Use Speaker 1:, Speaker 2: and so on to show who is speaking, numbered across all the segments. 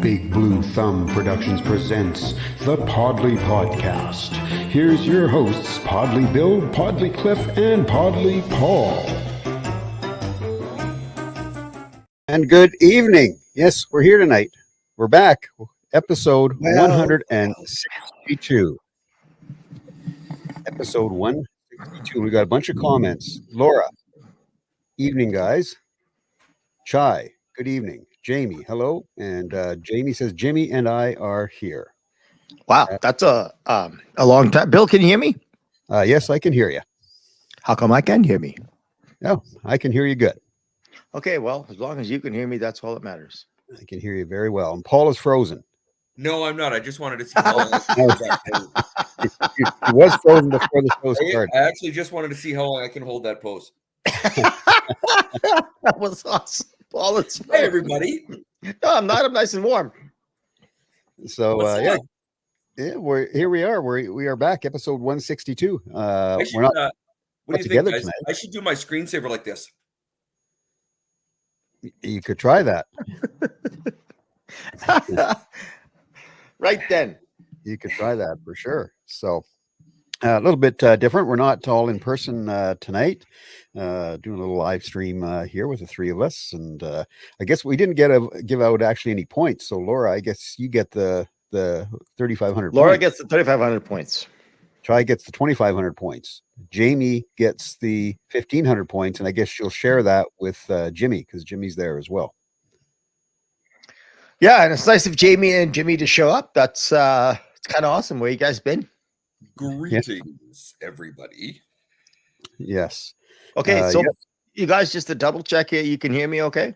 Speaker 1: Big Blue Thumb Productions presents the Podlie Podcast. Here's your hosts, Podlie Bill, Podlie Cliff, and Podlie Paul. And good evening. Yes, we're here tonight. We're back. Episode 162. Episode 162. We got a bunch of comments. Laura, evening, guys. Chai, good evening. Jamie, hello. And Jamie says, Jimmy and I are here.
Speaker 2: Wow, that's a long time. Bill, can you hear me?
Speaker 1: Yes, I can hear you.
Speaker 2: How come I can hear me?
Speaker 1: No, I can hear you good.
Speaker 2: Okay, well, as long as you can hear me, that's all that matters.
Speaker 1: I can hear you very well. And Paul is frozen.
Speaker 3: No, I'm not. I just wanted to see how long
Speaker 1: He was frozen before the show started.
Speaker 3: I actually just wanted to see how long I can hold that pose.
Speaker 2: That was awesome. Paul is
Speaker 3: Hey, everybody.
Speaker 2: No, I'm not. I'm nice and warm.
Speaker 1: So yeah, we are back, episode 162. We're not together tonight.
Speaker 3: I should do my screensaver like this.
Speaker 1: You could try that.
Speaker 2: Right then.
Speaker 1: You could try that for sure. So a little bit different. We're not all in person tonight. Doing a little live stream here with the three of us, and I guess we didn't give out actually any points. So Laura, I guess you get the 3,500.
Speaker 2: Laura gets the 3,500 points.
Speaker 1: Chai gets the 2,500 points. Jamie gets the 1,500 points, and I guess she'll share that with Jimmy because Jimmy's there as well.
Speaker 2: Yeah, and it's nice of Jamie and Jimmy to show up. That's it's kind of awesome. Where you guys been?
Speaker 3: Greetings, everybody.
Speaker 1: Yes.
Speaker 2: Okay, so
Speaker 1: yep.
Speaker 2: You guys, just to double check here, you can hear me okay?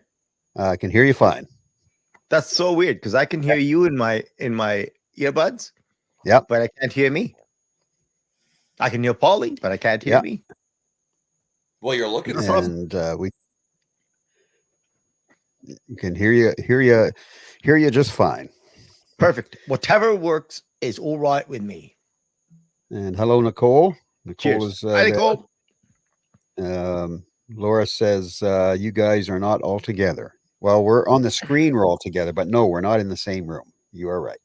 Speaker 1: I can hear you fine.
Speaker 2: That's so weird because I can hear you in my earbuds.
Speaker 1: Yeah,
Speaker 2: but I can't hear me. I can hear Paulie, but I can't hear me.
Speaker 3: Well, you're looking
Speaker 1: for and we can hear you just fine.
Speaker 2: Perfect. Whatever works is all right with me.
Speaker 1: And hello, Nicole.
Speaker 2: Cheers.
Speaker 1: Is
Speaker 2: hi, Nicole.
Speaker 1: Laura says you guys are not all together. Well, we're on the screen, we're all together, but no, we're not in the same room. You are right.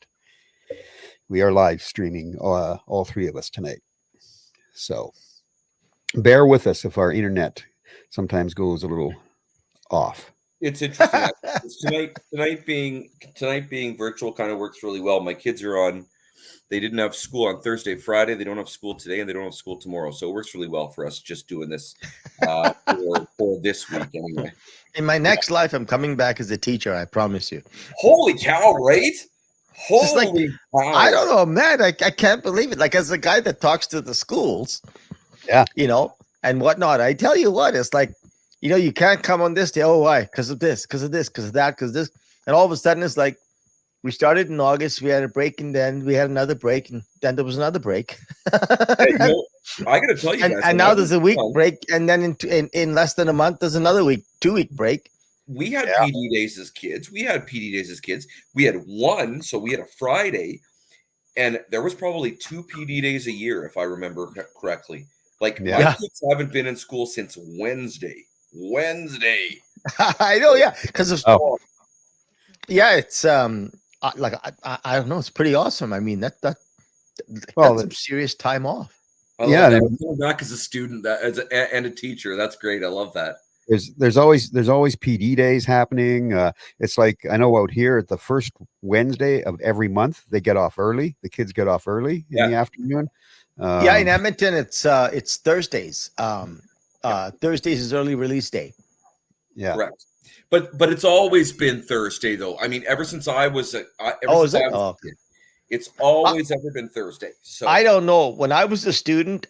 Speaker 1: We are live streaming all three of us tonight. So bear with us if our internet sometimes goes a little off.
Speaker 3: It's interesting. tonight being virtual kind of works really well. My kids are on. They didn't have school on Thursday, Friday. They don't have school today, and they don't have school tomorrow. So it works really well for us just doing this for this week anyway.
Speaker 2: In my next life, I'm coming back as a teacher. I promise you.
Speaker 3: Holy cow! Right? Holy cow!
Speaker 2: I don't know, man. I can't believe it. Like as a guy that talks to the schools,
Speaker 1: yeah,
Speaker 2: and whatnot. I tell you what, it's like, you can't come on this day. Oh, why? Because of this, because of this, because of that, because this, and all of a sudden it's like. We started in August. We had a break, and then we had another break, and then there was another break.
Speaker 3: Hey, I got to tell you, guys,
Speaker 2: and now there's a week break, and then in less than a month, there's another 2-week break.
Speaker 3: We had PD days as kids. We had one, so we had a Friday, and there was probably 2 PD days a year, if I remember correctly. Like my kids haven't been in school since Wednesday.
Speaker 2: I know, yeah, because of yeah, it's I don't know. It's pretty awesome. I mean, that's some serious time off.
Speaker 3: Coming back as a student and a teacher. That's great. I love that.
Speaker 1: There's always PD days happening. It's like I know out here at the first Wednesday of every month they get off early. The kids get off early in the afternoon.
Speaker 2: In Edmonton it's Thursdays. Thursdays is early release day.
Speaker 1: Yeah,
Speaker 3: correct. But it's always been Thursday, though. I mean, ever since I was a kid, it's always ever been Thursday. So
Speaker 2: I don't know. When I was a student,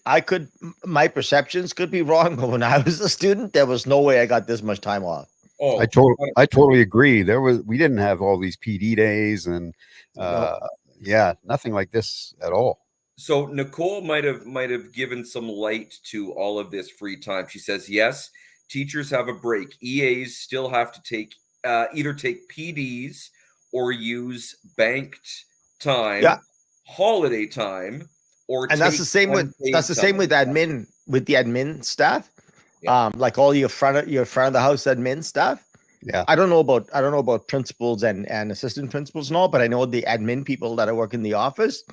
Speaker 2: my perceptions could be wrong, but when I was a student, there was no way I got this much time off.
Speaker 1: Oh, I totally agree. We didn't have all these PD days and nothing like this at all.
Speaker 3: So Nicole might have given some light to all of this free time. She says, yes. Teachers have a break. EAs still have to take either take PDs or use banked time, holiday time, or
Speaker 2: And that's
Speaker 3: take
Speaker 2: the same with
Speaker 3: unpaid time.
Speaker 2: admin, with the admin staff.
Speaker 3: Yeah.
Speaker 2: Like all your front of the house admin staff.
Speaker 1: Yeah.
Speaker 2: I don't know about principals and assistant principals and all, but I know the admin people that I work in the office.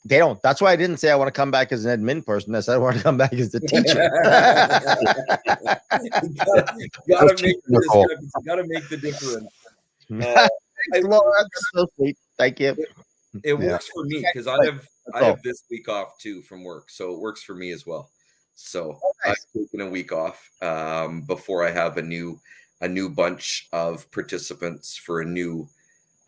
Speaker 2: They don't. That's why I didn't say I want to come back as an admin person. I said I want to come back as the teacher.
Speaker 3: Gotta make the difference.
Speaker 2: That's so sweet. Thank you.
Speaker 3: It works for me because I have this week off too from work, so it works for me as well. So I've taken a week off before I have a new bunch of participants for a new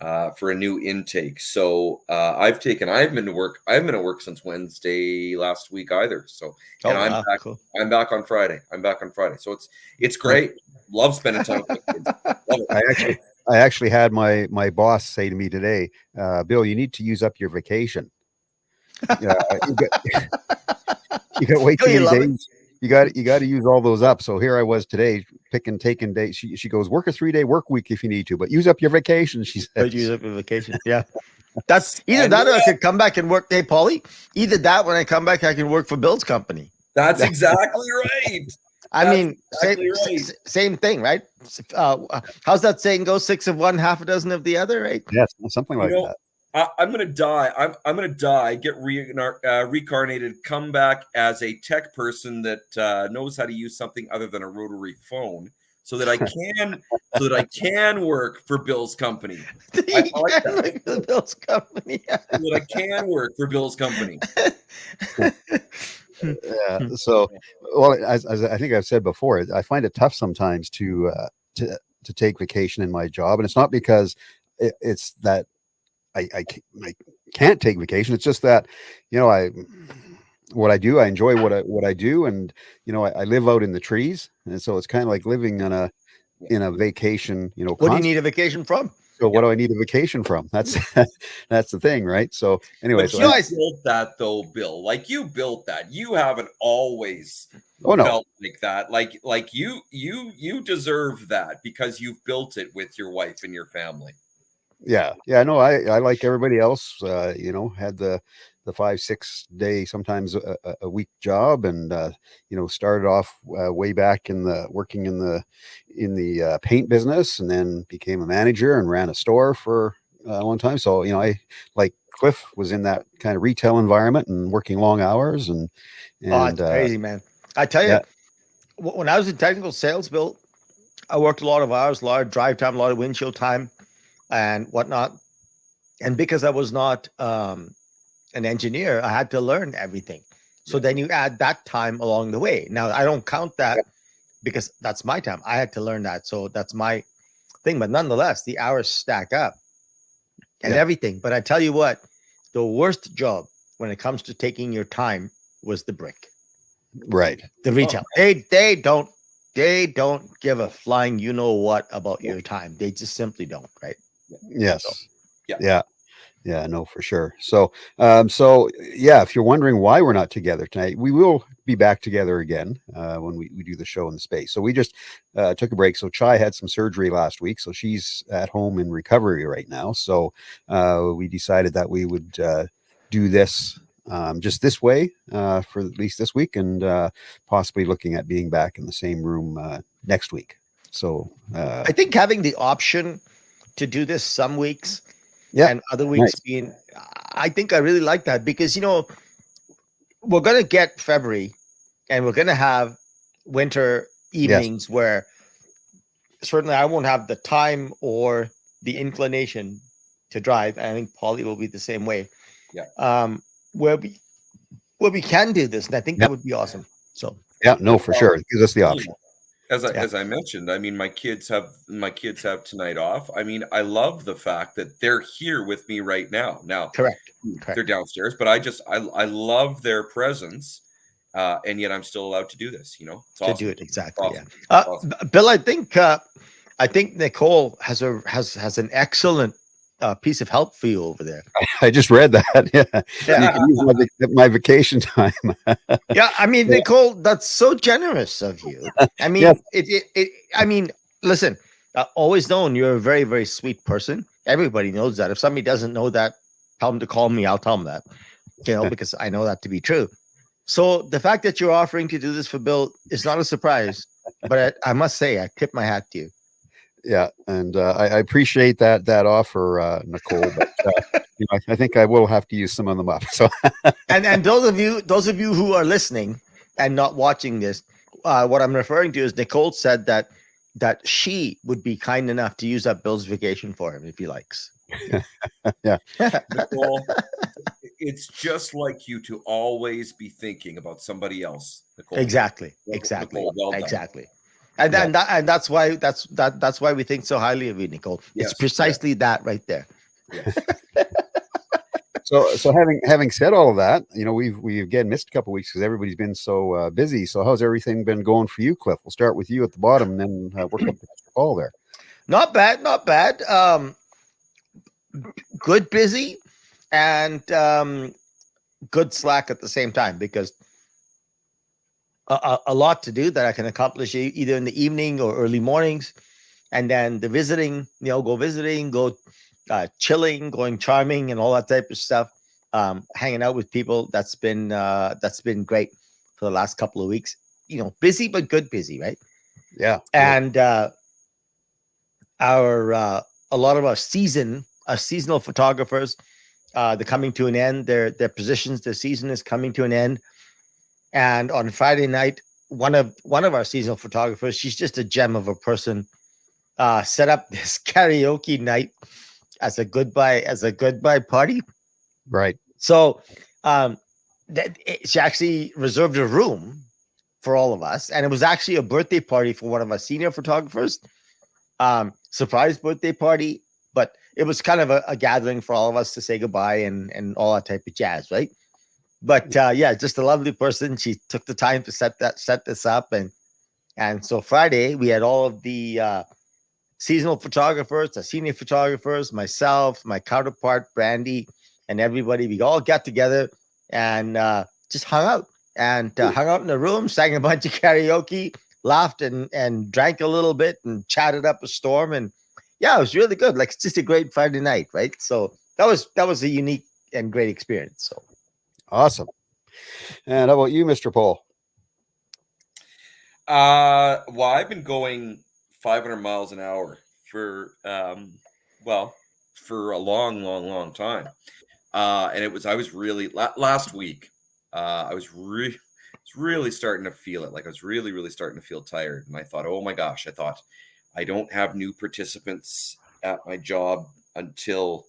Speaker 3: intake. So I've been to work. I haven't been to work since Wednesday last week either. So I'm back. Cool. I'm back on Friday. So it's great. Love spending time with my kids. Love it.
Speaker 1: I actually had my boss say to me today, Bill, you need to use up your vacation. You got way too many days. You got to use all those up. So here I was today taking days. She goes, work a 3-day work week if you need to, but use up your vacation. She said,
Speaker 2: but use up your vacation. Yeah. That's either that or I could come back and work. Hey, Podlie, either that when I come back, I can work for Bill's company.
Speaker 3: That's exactly right.
Speaker 2: I mean, same thing, right? How's that saying go? 6 of one, half a dozen of the other, right?
Speaker 1: Yes, something like that.
Speaker 3: I'm gonna die. I'm gonna die. Get reincarnated. Come back as a tech person that knows how to use something other than a rotary phone, so that I can work for Bill's company. I like that.
Speaker 2: For Bill's company.
Speaker 3: So that I can work for Bill's company.
Speaker 1: Yeah. So, well, as I think I've said before, I find it tough sometimes to take vacation in my job, and it's not because it's that I can't take vacation. It's just that, what I do, I enjoy what I do, and I live out in the trees, and so it's kind of like living in a vacation.
Speaker 2: What do you need a vacation from?
Speaker 1: So what do I need a vacation from? That's the thing, right? So anyway,
Speaker 3: but you guys built that though, Bill. Like you built that. You haven't always felt like that. Like you deserve that because you've built it with your wife and your family.
Speaker 1: Yeah. No, I like everybody else. Had the 5-6 day, sometimes a week job, and started off way back working in the paint business, and then became a manager and ran a store for a long time. So I, like Cliff, was in that kind of retail environment and working long hours, and
Speaker 2: it's crazy, man. I tell you, when I was in technical sales, Bill, I worked a lot of hours, a lot of drive time, a lot of windshield time, and whatnot. And because I was not an engineer, I had to learn everything. So then you add that time along the way. Now I don't count that because that's my time. I had to learn that. So that's my thing. But nonetheless, the hours stack up and everything. But I tell you what, the worst job when it comes to taking your time was the brick.
Speaker 1: Right.
Speaker 2: The retail. They don't give a flying what about your time. They just simply don't, right?
Speaker 1: Yes. So, yeah, no, for sure. So, if you're wondering why we're not together tonight, we will be back together again when we do the show in the space. So we just took a break. So Chai had some surgery last week, so she's at home in recovery right now. So we decided that we would do this just this way for at least this week, and possibly looking at being back in the same room next week. So
Speaker 2: I think having the option to do this some weeks and other weeks being, I think I really like that because, we're going to get February and we're going to have winter evenings where certainly I won't have the time or the inclination to drive. I think Podlie will be the same way.
Speaker 3: Yeah.
Speaker 2: Where we can do this. And I think that would be awesome. So,
Speaker 1: for sure. It gives us the option.
Speaker 3: As I mentioned, I mean, my kids have tonight off. I mean, I love the fact that they're here with me right now. Now,
Speaker 2: correct.
Speaker 3: They're downstairs, but I love their presence, and yet I'm still allowed to do this. It's awesome.
Speaker 2: To do it exactly.
Speaker 3: Awesome.
Speaker 2: Yeah,
Speaker 3: awesome.
Speaker 2: Bill, I think Nicole has an excellent piece of help for you over there.
Speaker 1: I just read that. Yeah. You can use my vacation time.
Speaker 2: Yeah, I mean, Nicole, that's so generous of you. I mean, I mean, listen, always known you're a very, very sweet person. Everybody knows that. If somebody doesn't know that, tell them to call me. I'll tell them that. because I know that to be true. So the fact that you're offering to do this for Bill is not a surprise, but I must say, I tip my hat to you.
Speaker 1: Yeah, and I appreciate that offer, Nicole. But I think I will have to use some of them up. So
Speaker 2: And those of you who are listening and not watching this, what I'm referring to is Nicole said that she would be kind enough to use up Bill's vacation for him if he likes.
Speaker 1: yeah,
Speaker 3: Nicole, it's just like you to always be thinking about somebody else. Nicole.
Speaker 2: Exactly.
Speaker 3: Nicole, well done.
Speaker 2: Exactly. And that's why that's why we think so highly of you, Nicole.
Speaker 3: Yes,
Speaker 2: it's precisely that right there.
Speaker 3: Yes.
Speaker 1: So having said all of that, we again missed a couple of weeks because everybody's been so busy. So how's everything been going for you, Cliff? We'll start with you at the bottom, and then work up to Mr. Paul there.
Speaker 2: Not bad. Good busy, and good slack at the same time, because a lot to do that I can accomplish either in the evening or early mornings, and then the visiting, go visiting, go chilling, going charming, and all that type of stuff. Hanging out with people, that's been great for the last couple of weeks. Busy but good busy, right?
Speaker 1: Yeah.
Speaker 2: And a lot of our seasonal photographers, they're coming to an end. Their positions, their season is coming to an end. And on Friday night, one of our seasonal photographers, she's just a gem of a person, set up this karaoke night as a goodbye party.
Speaker 1: Right.
Speaker 2: So she actually reserved a room for all of us, and it was actually a birthday party for one of our senior photographers. Surprise birthday party, but it was kind of a gathering for all of us to say goodbye and all that type of jazz, right? But just a lovely person. She took the time to set this up, and so Friday we had all of the seasonal photographers, the senior photographers, myself, my counterpart Brandy, and everybody. We all got together and just hung out in the room, sang a bunch of karaoke, laughed and drank a little bit and chatted up a storm. And it was really good. Like, it's just a great Friday night, right? So that was a unique and great experience. So
Speaker 1: awesome. And how about you, Mr. Paul?
Speaker 3: Well, I've been going 500 miles an hour for a long time. And I was really last week. I was really starting to feel it. Like, I was really starting to feel tired. And I thought, oh my gosh, I don't have new participants at my job until,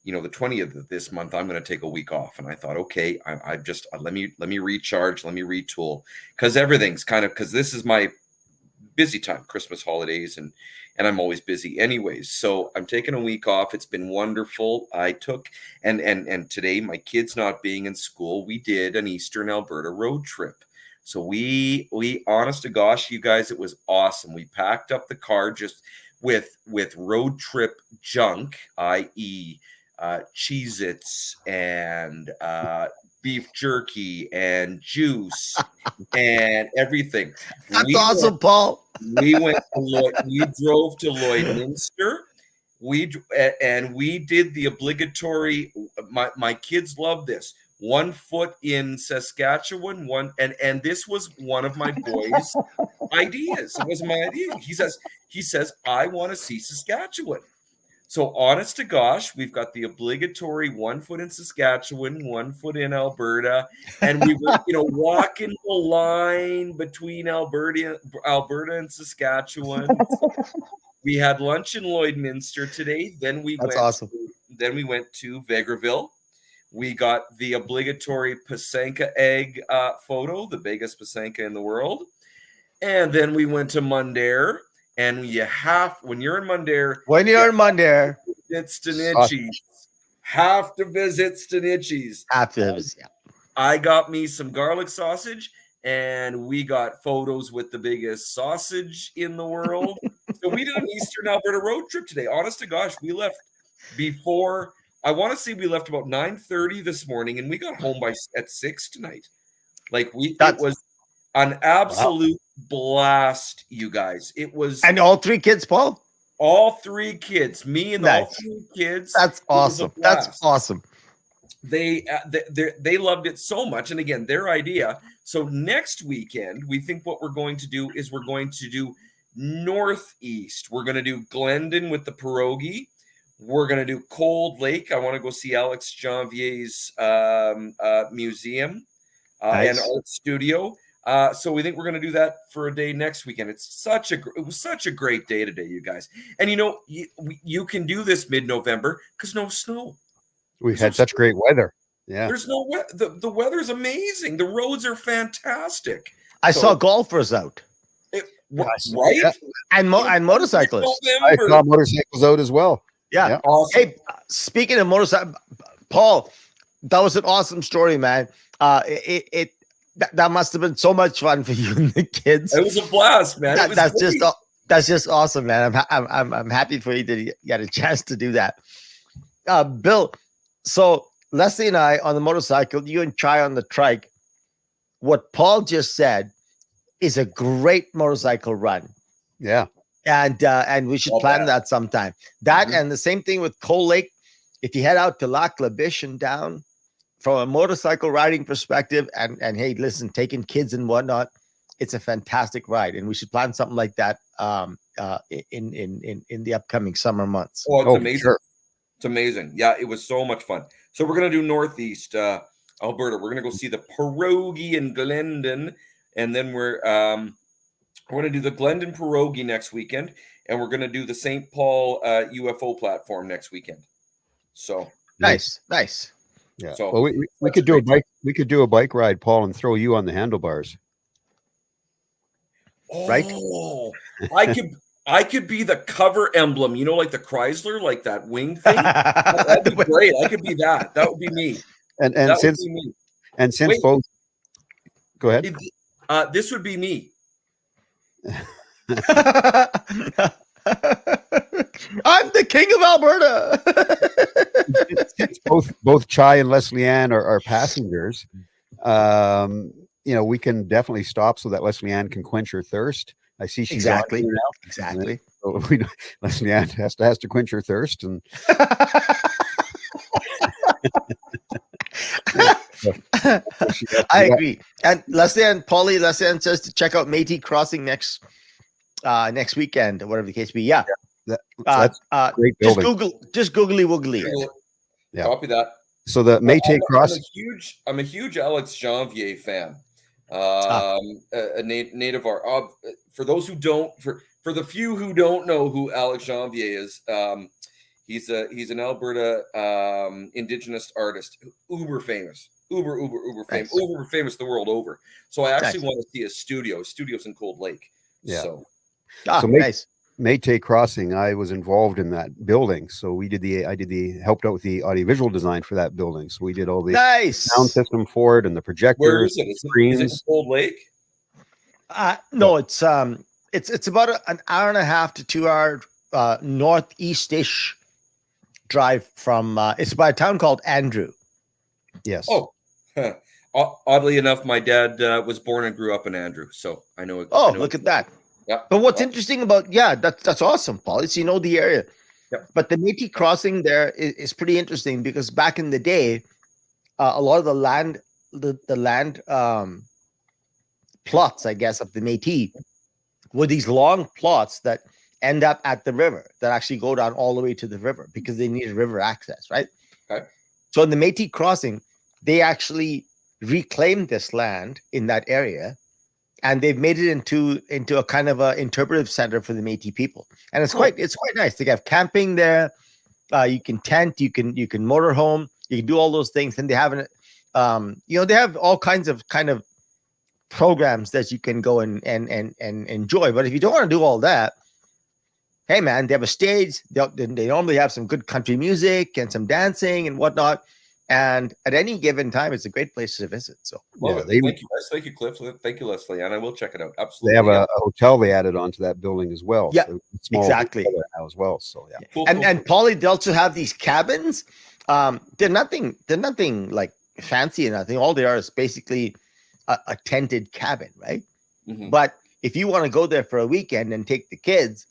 Speaker 3: the 20th of this month. I'm going to take a week off. And I thought, okay, I've just, let me recharge, let me retool, because everything's because this is my busy time, Christmas holidays, and I'm always busy anyways. So I'm taking a week off. It's been wonderful. I took and today, my kids not being in school, we did an Eastern Alberta road trip. So we honest to gosh, you guys, it was awesome. We packed up the car just with road trip junk, i.e. Cheez-Its and beef jerky and juice and everything.
Speaker 2: That's awesome, Paul.
Speaker 3: We drove to Lloydminster. We did the obligatory. My kids love this. 1 foot in Saskatchewan. And this was one of my boys' ideas. It was my idea. He says I want to see Saskatchewan. So honest to gosh, we've got the obligatory 1 foot in Saskatchewan, 1 foot in Alberta, and we were, walking the line between Alberta and Saskatchewan. We had lunch in Lloydminster today. Then we went to Vegreville. We got the obligatory Pasanka egg photo, the biggest Pasanka in the world, and then we went to Mundare. And when you're in Mundare, it's Stanichi's. Have to visit Stanichi's. I got me some garlic sausage, and we got photos with the biggest sausage in the world. So we did an Eastern Alberta road trip today. Honest to gosh, we left before. I want to say we left about 9:30 this morning, and we got home at 6 tonight. It was an absolute blast, you guys. It was,
Speaker 2: and all 3 kids, Paul.
Speaker 3: All 3 kids, me and all 3 kids.
Speaker 2: That's awesome. That's awesome.
Speaker 3: they loved it so much, and again, their idea. So next weekend, we think what we're going to do is we're going to do Northeast. We're going to do Glendon with the pierogi. We're going to do Cold Lake. I want to go see Alex Janvier's museum and art studio. So we think we're going to do that for a day next weekend. It was such a great day today, you guys. And you can do this mid-November because no snow.
Speaker 1: We've had such great weather. Yeah.
Speaker 3: There's no the weather's amazing. The roads are fantastic.
Speaker 2: I saw golfers out.
Speaker 3: Right?
Speaker 1: Yeah.
Speaker 2: And motorcyclists.
Speaker 1: I saw motorcycles out as well.
Speaker 2: Yeah.
Speaker 3: Awesome.
Speaker 2: Hey, speaking of motorcycle, Paul, that was an awesome story, man. That must have been so much fun for you and the kids.
Speaker 3: It was a blast, man.
Speaker 2: That's just awesome, man. I'm happy for you that you got a chance to do that. Bill, so Leslie and I on the motorcycle, you and Chai on the trike. What Paul just said is a great motorcycle run.
Speaker 1: Yeah.
Speaker 2: And we should plan that sometime. That and the same thing with Cold Lake. If you head out to Lac La Biche and down from a motorcycle riding perspective, and hey, listen, taking kids and whatnot, it's a fantastic ride, and we should plan something like that in the upcoming summer months.
Speaker 3: Oh, it's amazing!
Speaker 1: Sure.
Speaker 3: It's amazing. Yeah, it was so much fun. So we're gonna do Northeast Alberta. We're gonna go see the pierogi in Glendon, and then we're going to do the Glendon pierogi next weekend, and we're going to do the St. Paul UFO platform next weekend. So
Speaker 2: nice.
Speaker 1: Yeah.
Speaker 3: So
Speaker 1: well, we could do a bike. We could do a bike ride, Paul, and throw you on the handlebars.
Speaker 2: Right?
Speaker 3: I could be the cover emblem. You know, like the Chrysler, like that wing thing. That'd be great. I could be that. That would be me.
Speaker 1: And since
Speaker 3: Wait.
Speaker 1: both, go ahead.
Speaker 3: This would be me.
Speaker 2: I'm the king of Alberta.
Speaker 1: both Chai and Leslie Ann are passengers. We can definitely stop so that Leslie Ann can quench her thirst. I see she's
Speaker 2: exactly
Speaker 1: on here now.
Speaker 2: Exactly.
Speaker 1: So Leslie Ann has to quench her thirst, and
Speaker 2: I agree. And Leslie Ann says to check out Métis Crossing next weekend, or whatever the case be. Yeah.
Speaker 1: That's great building.
Speaker 2: Just googly woogly.
Speaker 1: Yeah.
Speaker 3: Copy that.
Speaker 1: So the Métis Crossing.
Speaker 3: I'm a huge Alex Janvier fan. A native art. For those who don't, for the few who don't know who Alex Janvier is, he's an Alberta Indigenous artist, uber famous, uber famous,
Speaker 2: Nice.
Speaker 3: uber famous the world over. So I actually
Speaker 2: Nice.
Speaker 3: want to see his studio. His studio's in Cold Lake.
Speaker 1: Yeah.
Speaker 3: So
Speaker 2: Nice.
Speaker 1: Métis Crossing, I was involved in that building. So helped out with the audiovisual design for that building. So we did all the
Speaker 2: Nice
Speaker 1: sound system for it and the projectors.
Speaker 3: where is it?
Speaker 1: Screens.
Speaker 3: Is it Cold Lake?
Speaker 2: No, it's about an hour and a half to 2 hour northeast-ish drive from. It's by a town called Andrew.
Speaker 1: Yes.
Speaker 3: Oh, oddly enough, my dad was born and grew up in Andrew, so I know.
Speaker 2: Oh, look at that.
Speaker 3: Yeah.
Speaker 2: But what's interesting about that's awesome, Paul. It's the area.
Speaker 3: Yep.
Speaker 2: But the Métis Crossing there is pretty interesting because back in the day, a lot of the land plots, I guess, of the Métis were these long plots that end up at the river that actually go down all the way to the river because they needed river access, right?
Speaker 3: Okay.
Speaker 2: So in the Métis Crossing, they actually reclaimed this land in that area, and they've made it into a kind of a interpretive center for the Métis people, and it's quite nice. They have camping there. You can tent, you can motorhome, you can do all those things, and they have they have all kinds of programs that you can go and enjoy. But if you don't want to do all that, hey man, they have a stage. They normally have some good country music and some dancing and whatnot. And at any given time, it's a great place to visit. So,
Speaker 3: Thank you, guys. Thank you, Cliff. Thank you, Leslie, and I will check it out. Absolutely.
Speaker 1: They have a hotel they added onto that building as well.
Speaker 2: Yeah,
Speaker 1: so small
Speaker 2: exactly.
Speaker 1: hotel now as well. So yeah.
Speaker 3: Cool,
Speaker 2: and Paulie, they also have these cabins. They're nothing like fancy or nothing. All they are is basically a tented cabin, right?
Speaker 3: Mhm.
Speaker 2: But if you want to go there for a weekend and take the kids,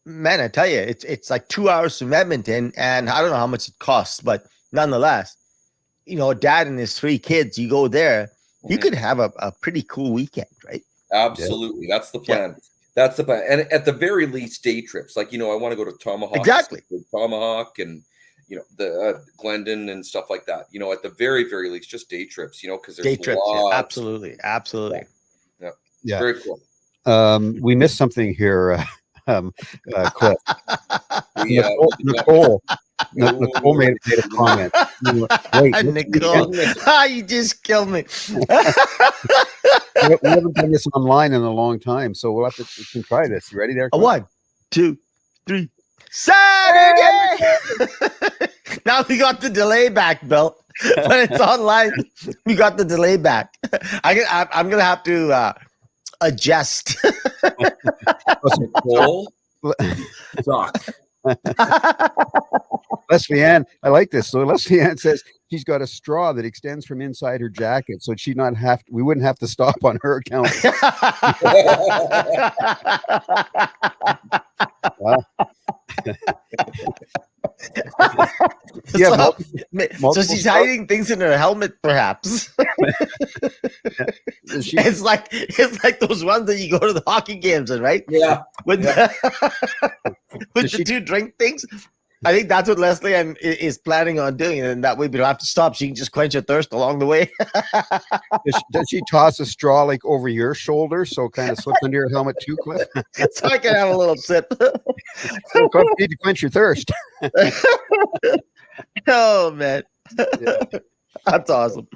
Speaker 2: man, I tell you, it's like 2 hours from Edmonton, and I don't know how much it costs, but nonetheless, dad and his 3 kids, you go there, you
Speaker 3: Mhm.
Speaker 2: could have a pretty cool weekend, right?
Speaker 3: Absolutely. That's the plan. That's the plan. And at the very least, day trips. Like, I want to go to Tomahawk.
Speaker 2: Exactly.
Speaker 3: Tomahawk and, the Glendon and stuff like that. At the very, very least, just day trips, because there's
Speaker 2: Day trips,
Speaker 3: lots.
Speaker 2: absolutely.
Speaker 1: Yeah.
Speaker 3: Very cool.
Speaker 1: We missed something here, Cliff.
Speaker 3: The,
Speaker 1: Nicole made a comment. Wait,
Speaker 2: Nicole, you just killed me.
Speaker 1: we haven't done this online in a long time, so we can try this. You ready there?
Speaker 2: A
Speaker 1: Cliff?
Speaker 2: 1, 2, 3. Saturday. Now we got the delay back, Bill. When it's online, we got the delay back. I'm gonna have to adjust.
Speaker 3: Nicole, suck.
Speaker 1: Leslie Ann, I like this. So Leslie Ann says she's got a straw that extends from inside her jacket, so we wouldn't have to stop on her account. Wow.
Speaker 2: So,
Speaker 1: multiple
Speaker 2: so she's
Speaker 1: straws?
Speaker 2: hiding things in her helmet, perhaps. It's like those ones that you go to the hockey games in, right?
Speaker 3: Yeah.
Speaker 2: With with the 2 drink things. I think that's what Leslie Ann is planning on doing, and that way we don't have to stop. She can just quench her thirst along the way.
Speaker 1: Does she toss a straw like over your shoulder, so kind of slips under your helmet too, Cliff?
Speaker 2: So I can have a little sip.
Speaker 1: So Cliff, you need to quench your thirst.
Speaker 2: Oh man,
Speaker 1: Yeah.
Speaker 2: that's awesome.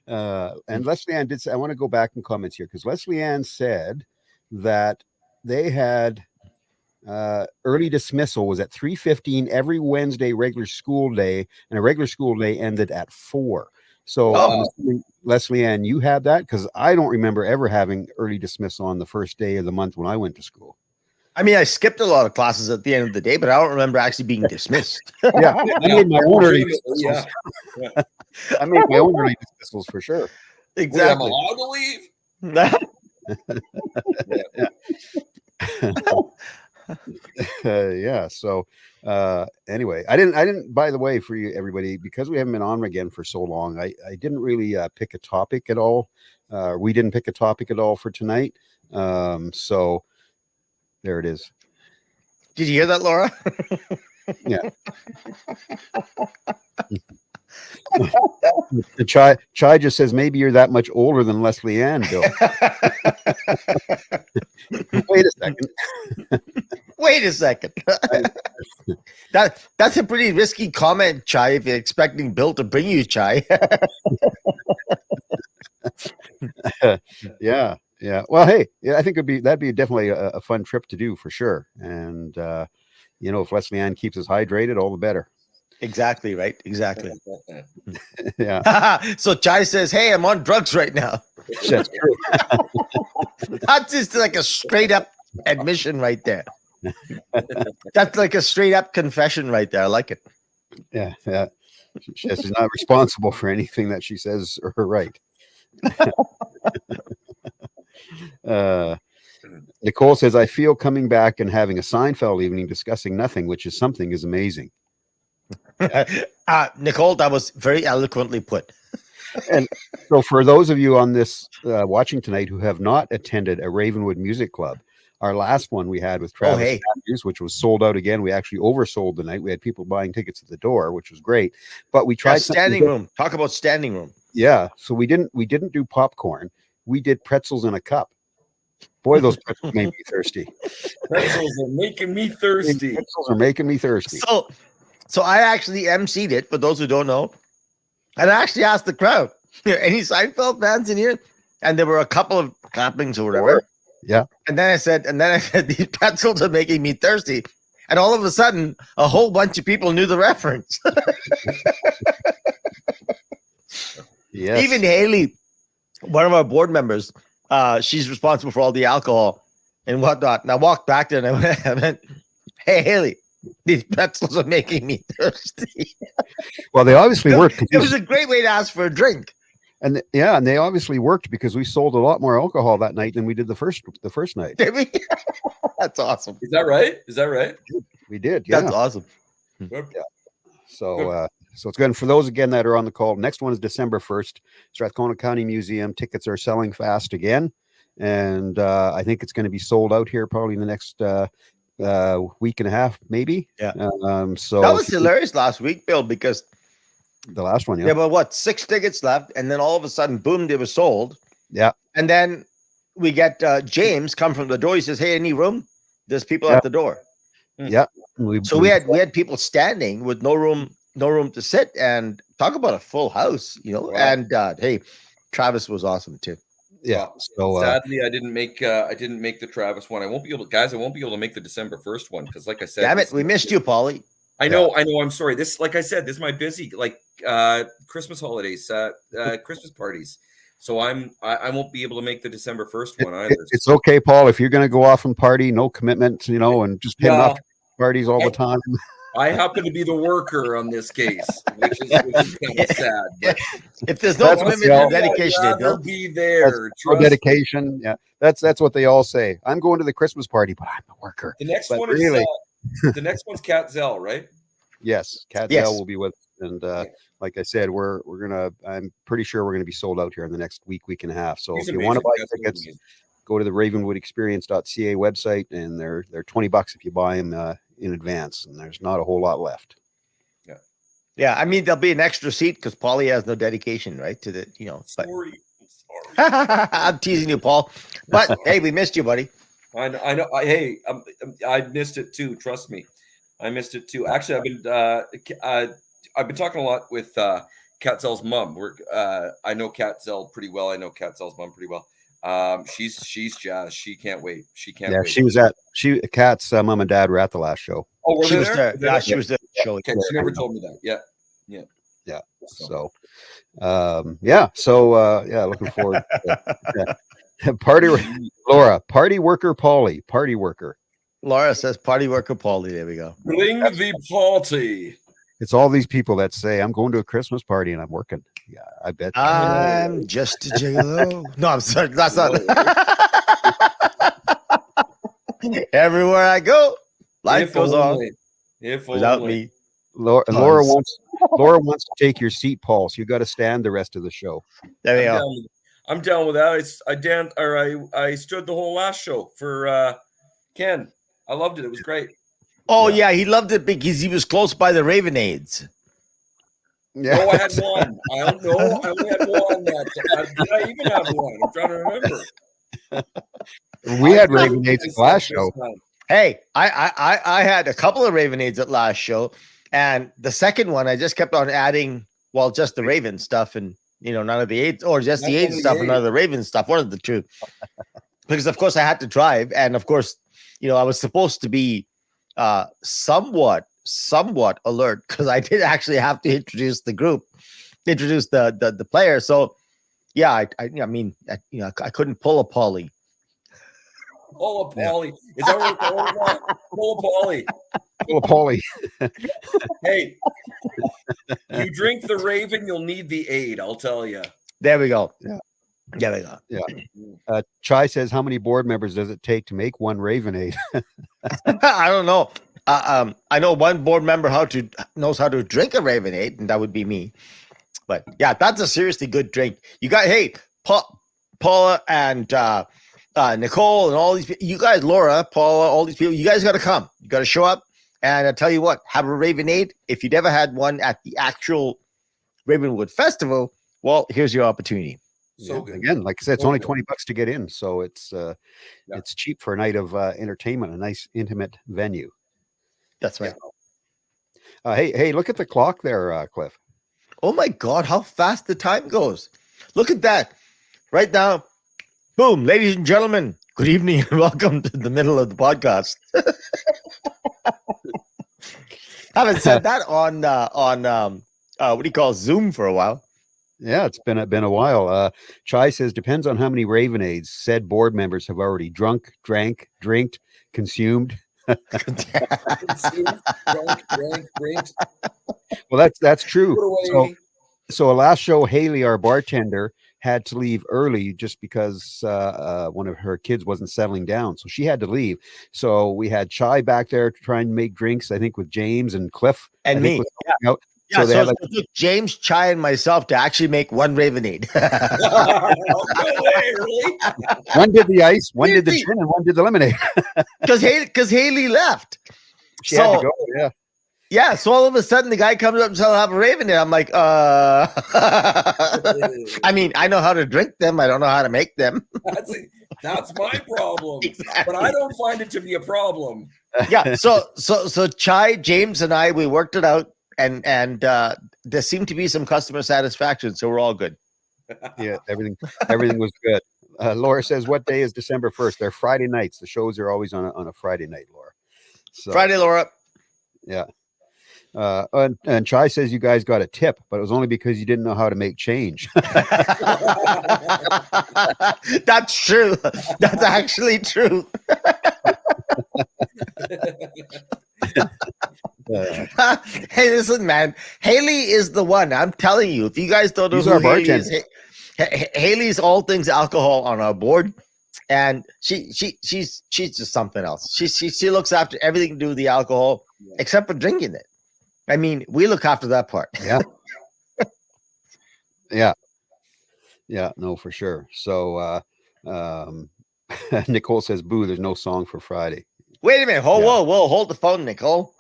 Speaker 1: And Leslie Ann did say, I want to go back in comments here, because Leslie Ann said that they had early dismissal was at 3:15 every Wednesday regular school day, and a regular school day ended at 4. So I'm assuming, Leslie Ann, you had that, because I don't remember ever having early dismissal on the first day of the month when I went to school.
Speaker 2: I mean, I skipped a lot of classes at the end of the day, but I don't remember actually being dismissed.
Speaker 1: Yeah, I made my own early dismissals.
Speaker 3: Yeah.
Speaker 1: I made my own early dismissals for sure.
Speaker 3: Wait, I'm allowed to leave?
Speaker 1: Yeah. So anyway, I didn't, by the way, for you, everybody, because we haven't been on again for so long, I didn't really pick a topic at all. We didn't pick a topic at all for tonight. So there it is.
Speaker 2: Did you hear that, Laura?
Speaker 1: Yeah. The Chai just says maybe you're that much older than Leslie Ann, Bill. Wait a second.
Speaker 2: Wait a second. That's a pretty risky comment, Chai, if you're expecting Bill to bring you chai.
Speaker 1: Yeah. Well, hey, yeah, I think that'd be definitely a fun trip to do for sure. And if Leslie Ann keeps us hydrated, all the better.
Speaker 2: Exactly, right? Exactly.
Speaker 1: Yeah.
Speaker 2: So Chai says, hey, I'm on drugs right now.
Speaker 1: That's true.
Speaker 2: That's just like a straight up admission right there. That's like a straight up confession right there. I like it.
Speaker 1: Yeah. She's not responsible for anything that she says or right. Nicole says, I feel coming back and having a Seinfeld evening discussing nothing, which is something is amazing.
Speaker 2: Nicole, that was very eloquently put.
Speaker 1: And so for those of you on this watching tonight who have not attended a Ravenwood Music Club, our last one we had with Travis Matthews, which was sold out again. We actually oversold the night. We had people buying tickets at the door, which was great. But we tried
Speaker 2: standing room. Talk about standing room.
Speaker 1: Yeah. So we didn't do popcorn. We did pretzels in a cup. Boy, those pretzels made me thirsty.
Speaker 3: Pretzels are making me thirsty.
Speaker 1: Pretzels are making me thirsty.
Speaker 2: So I actually emceed it, for those who don't know. And I actually asked the crowd, any Seinfeld fans in here? And there were a couple of clappings or whatever.
Speaker 1: Yeah.
Speaker 2: And then I said, these pretzels are making me thirsty. And all of a sudden, a whole bunch of people knew the reference.
Speaker 1: Yes.
Speaker 2: Even Haley, one of our board members, she's responsible for all the alcohol and whatnot. And I walked back there and I went, hey, Haley, these pretzels are making me thirsty.
Speaker 1: Well, they obviously worked.
Speaker 2: It was a great way to ask for a drink.
Speaker 1: And they obviously worked, because we sold a lot more alcohol that night than we did the first night.
Speaker 2: Did we? That's awesome.
Speaker 3: Is that right?
Speaker 1: We did. Yeah.
Speaker 2: That's awesome.
Speaker 1: Yeah. So So it's good. And for those again that are on the call, next one is December 1st, Strathcona County Museum. Tickets are selling fast again, and I think it's going to be sold out here probably in the next week and a half, maybe.
Speaker 2: Yeah.
Speaker 1: So
Speaker 2: That was hilarious last week, Bill, because
Speaker 1: the last one,
Speaker 2: there were 6 tickets left, and then all of a sudden, boom, they were sold.
Speaker 1: Yeah.
Speaker 2: And then we get James come from the door. He says, "Hey, any room? There's people at the door."
Speaker 1: Yeah.
Speaker 2: So we had people standing with no room to sit, and talk about a full house,
Speaker 3: Wow.
Speaker 2: And hey, Travis was awesome too.
Speaker 1: Yeah. So
Speaker 3: sadly, I didn't make the Travis one. I won't be able to make the December 1st one because, like I said,
Speaker 2: Damn it, we missed you, Podlie.
Speaker 3: I know. I'm sorry. This, like I said, this is my busy Christmas holidays, Christmas parties. So I won't be able to make the December 1st one either.
Speaker 1: It's okay, Paul. If you're going to go off and party, no commitment, and just hit off parties all the time.
Speaker 3: I happen to be the worker on this case, which is kind of sad. But
Speaker 2: if there's no commitment or dedication,
Speaker 3: I'd rather be there.
Speaker 1: No dedication. Yeah, that's what they all say. I'm going to the Christmas party, but I'm the worker.
Speaker 3: The next one
Speaker 1: really,
Speaker 3: is the next one's Cat Zell, right?
Speaker 1: Yes, Cat Zell will be with us, and like I said, we're gonna. I'm pretty sure we're gonna be sold out here in the next week and a half. So if you want to buy tickets, go to the RavenwoodExperience.ca website, and they're $20 if you buy them in advance, and there's not a whole lot left.
Speaker 2: Yeah. I mean, there'll be an extra seat because Podlie has no dedication, right? To the
Speaker 3: Sorry.
Speaker 2: I'm teasing you, Paul. But hey, we missed you, buddy.
Speaker 3: I know. I missed it too. Trust me, I missed it too. Actually, I've been talking a lot with Cat Zell's mom. I know Cat Zell pretty well. I know Cat Zell's mom pretty well. She's jazzed. She can't wait. She can't wait.
Speaker 1: Kat's mom and dad were at the last show.
Speaker 3: Oh, were
Speaker 2: she
Speaker 3: they
Speaker 2: was
Speaker 3: there?
Speaker 2: Yeah, she was there. Show.
Speaker 3: Okay, she never told me that. Yeah.
Speaker 1: So, looking forward. Party worker Podlie. Party worker.
Speaker 2: Laura says party worker Podlie. There we go.
Speaker 3: Bring the party.
Speaker 1: It's all these people that say I'm going to a Christmas party and I'm working. Yeah, I bet.
Speaker 2: I'm just a gigolo. No, I'm sorry. That's not. Everywhere I go, life goes on. Without me.
Speaker 1: Laura wants to take your seat, Paul. So you got to stand the rest of the show.
Speaker 2: There we go.
Speaker 3: I'm down with that. I stood the whole last show for Ken. I loved it. It was great.
Speaker 2: Oh yeah, he loved it because he was close by the Ravenades.
Speaker 1: Yeah.
Speaker 3: No, I had one. I don't know. I only had one. Did I even have one? I'm trying to remember.
Speaker 1: We had Ravenades at last show.
Speaker 2: Hey, I had a couple of Ravenades at last show, and the second one I just kept on adding, just the Raven stuff and none of the AIDS, or just the AIDS stuff and none of the Raven stuff. One of the two, because of course I had to drive, and of course I was supposed to be somewhat alert because I did actually have to introduce the group, introduce the player. So yeah, I mean I couldn't pull a Podlie.
Speaker 3: Pull a Podlie. Is that what we're calling it? Pull a Podlie.
Speaker 1: Pull a Podlie.
Speaker 3: Hey, you drink the Raven, you'll need the aid. I'll tell you.
Speaker 2: There we go.
Speaker 1: Yeah.
Speaker 2: There we go.
Speaker 1: Yeah. Chai says, how many board members does it take to make one Ravenade?
Speaker 2: I don't know. I know one board member knows how to drink a Ravenade, and that would be me. But yeah, that's a seriously good drink. You got Paula and Nicole and all these people. You guys, Laura, Paula, all these people. You guys got to come. You got to show up. And I tell you what, have a Ravenade. If you never had one at the actual Ravenwood Festival, well, here's your opportunity.
Speaker 3: So good.
Speaker 1: Again, like I said, it's only $20 to get in, so it's cheap for a night of entertainment, a nice intimate venue.
Speaker 2: That's right.
Speaker 1: Hey, look at the clock there, Cliff.
Speaker 2: Oh my God, how fast the time goes! Look at that. Right now, boom, ladies and gentlemen, good evening and welcome to the middle of the podcast. Haven't said that on what do you call Zoom for a while.
Speaker 1: Yeah, it's been a while. Chai says depends on how many Ravenades said board members have already drank, consumed. Well, that's true. So last show, Haley, our bartender, had to leave early just because one of her kids wasn't settling down, so she had to leave. So we had Chai back there trying to make drinks, I think, with James and Cliff
Speaker 2: and me. Yeah,
Speaker 1: So they
Speaker 2: so
Speaker 1: have
Speaker 2: it took James, Chai, and myself to actually make one Ravenade.
Speaker 3: No way, really?
Speaker 1: one did the ice, one did the
Speaker 2: Really?
Speaker 1: gin, and one did the lemonade.
Speaker 2: Because Haley left.
Speaker 1: She had to
Speaker 2: So
Speaker 1: go. Yeah.
Speaker 2: yeah, so all of a sudden the guy comes up and says, "I'll have a Ravenade." I'm like, I mean, I know how to drink them. I don't know how to make them.
Speaker 3: That's my problem.
Speaker 2: Exactly.
Speaker 3: But I don't find it to be a problem.
Speaker 2: Yeah. So Chai, James, and I, we worked it out, and there seemed to be some customer satisfaction, so we're all good.
Speaker 1: Yeah, everything was good. Laura says, "What day is December 1st?" They're Friday nights. The shows are always on a Friday night, Laura. So,
Speaker 2: Friday, Laura.
Speaker 1: Yeah. And Chai says you guys got a tip, but it was only because you didn't know how to make change.
Speaker 2: That's true. That's actually true. Hey, listen, man. Haley is the one. I'm telling you. If you guys don't know
Speaker 1: He's
Speaker 2: who
Speaker 1: our
Speaker 2: Haley
Speaker 1: bartender.
Speaker 2: is, Haley's all things alcohol on our board, and she's just something else. She looks after everything to do with the alcohol, except for drinking it. I mean, we look after that part.
Speaker 1: Yeah. Yeah, no, for sure. So Nicole says, "Boo, there's no song for Friday."
Speaker 2: Wait a minute. Whoa, hold the phone, Nicole.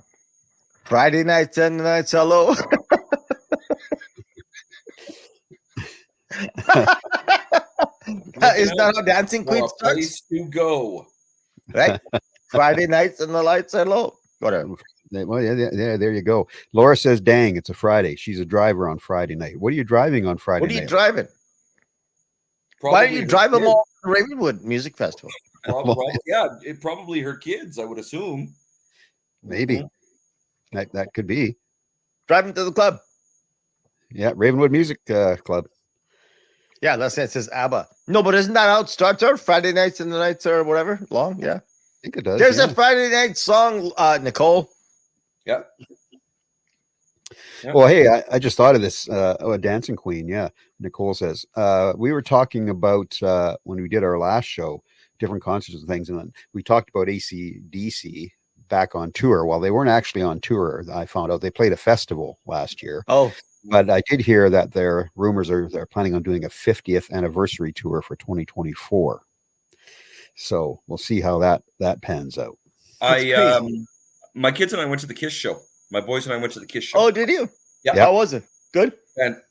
Speaker 2: Friday nights and nights, hello. Is that how Dancing Queen starts?
Speaker 3: Place to go.
Speaker 2: Right? Friday nights and the lights are low. Whatever.
Speaker 1: Well, yeah, there you go. Laura says, "Dang, it's a Friday." She's a driver on Friday night. What are you driving on Friday
Speaker 2: What are you
Speaker 1: night?
Speaker 2: driving? Why don't you drive them all to the Ravenwood Music Festival?
Speaker 3: Probably her kids, I would assume.
Speaker 1: Maybe. That could be.
Speaker 2: Drive them to the club.
Speaker 1: Yeah, Ravenwood Music Club.
Speaker 2: Yeah, that's it. It says ABBA. No, but isn't that how it starts out? Friday nights and the nights or whatever? Long, yeah.
Speaker 1: I think it does.
Speaker 2: There's a Friday night song, Nicole.
Speaker 3: Yeah.
Speaker 1: Well, hey, I just thought of this. A Dancing Queen. Yeah. Nicole says, we were talking about when we did our last show, different concerts and things. And then we talked about AC/DC back on tour. Well, they weren't actually on tour. I found out they played a festival last year.
Speaker 2: Oh,
Speaker 1: but I did hear that their rumors are they're planning on doing a 50th anniversary tour for 2024. So we'll see how that pans out.
Speaker 3: My kids and I went to the Kiss show. My boys and I went to the Kiss show.
Speaker 2: Oh, did you?
Speaker 3: Yeah.
Speaker 2: How was it? Good.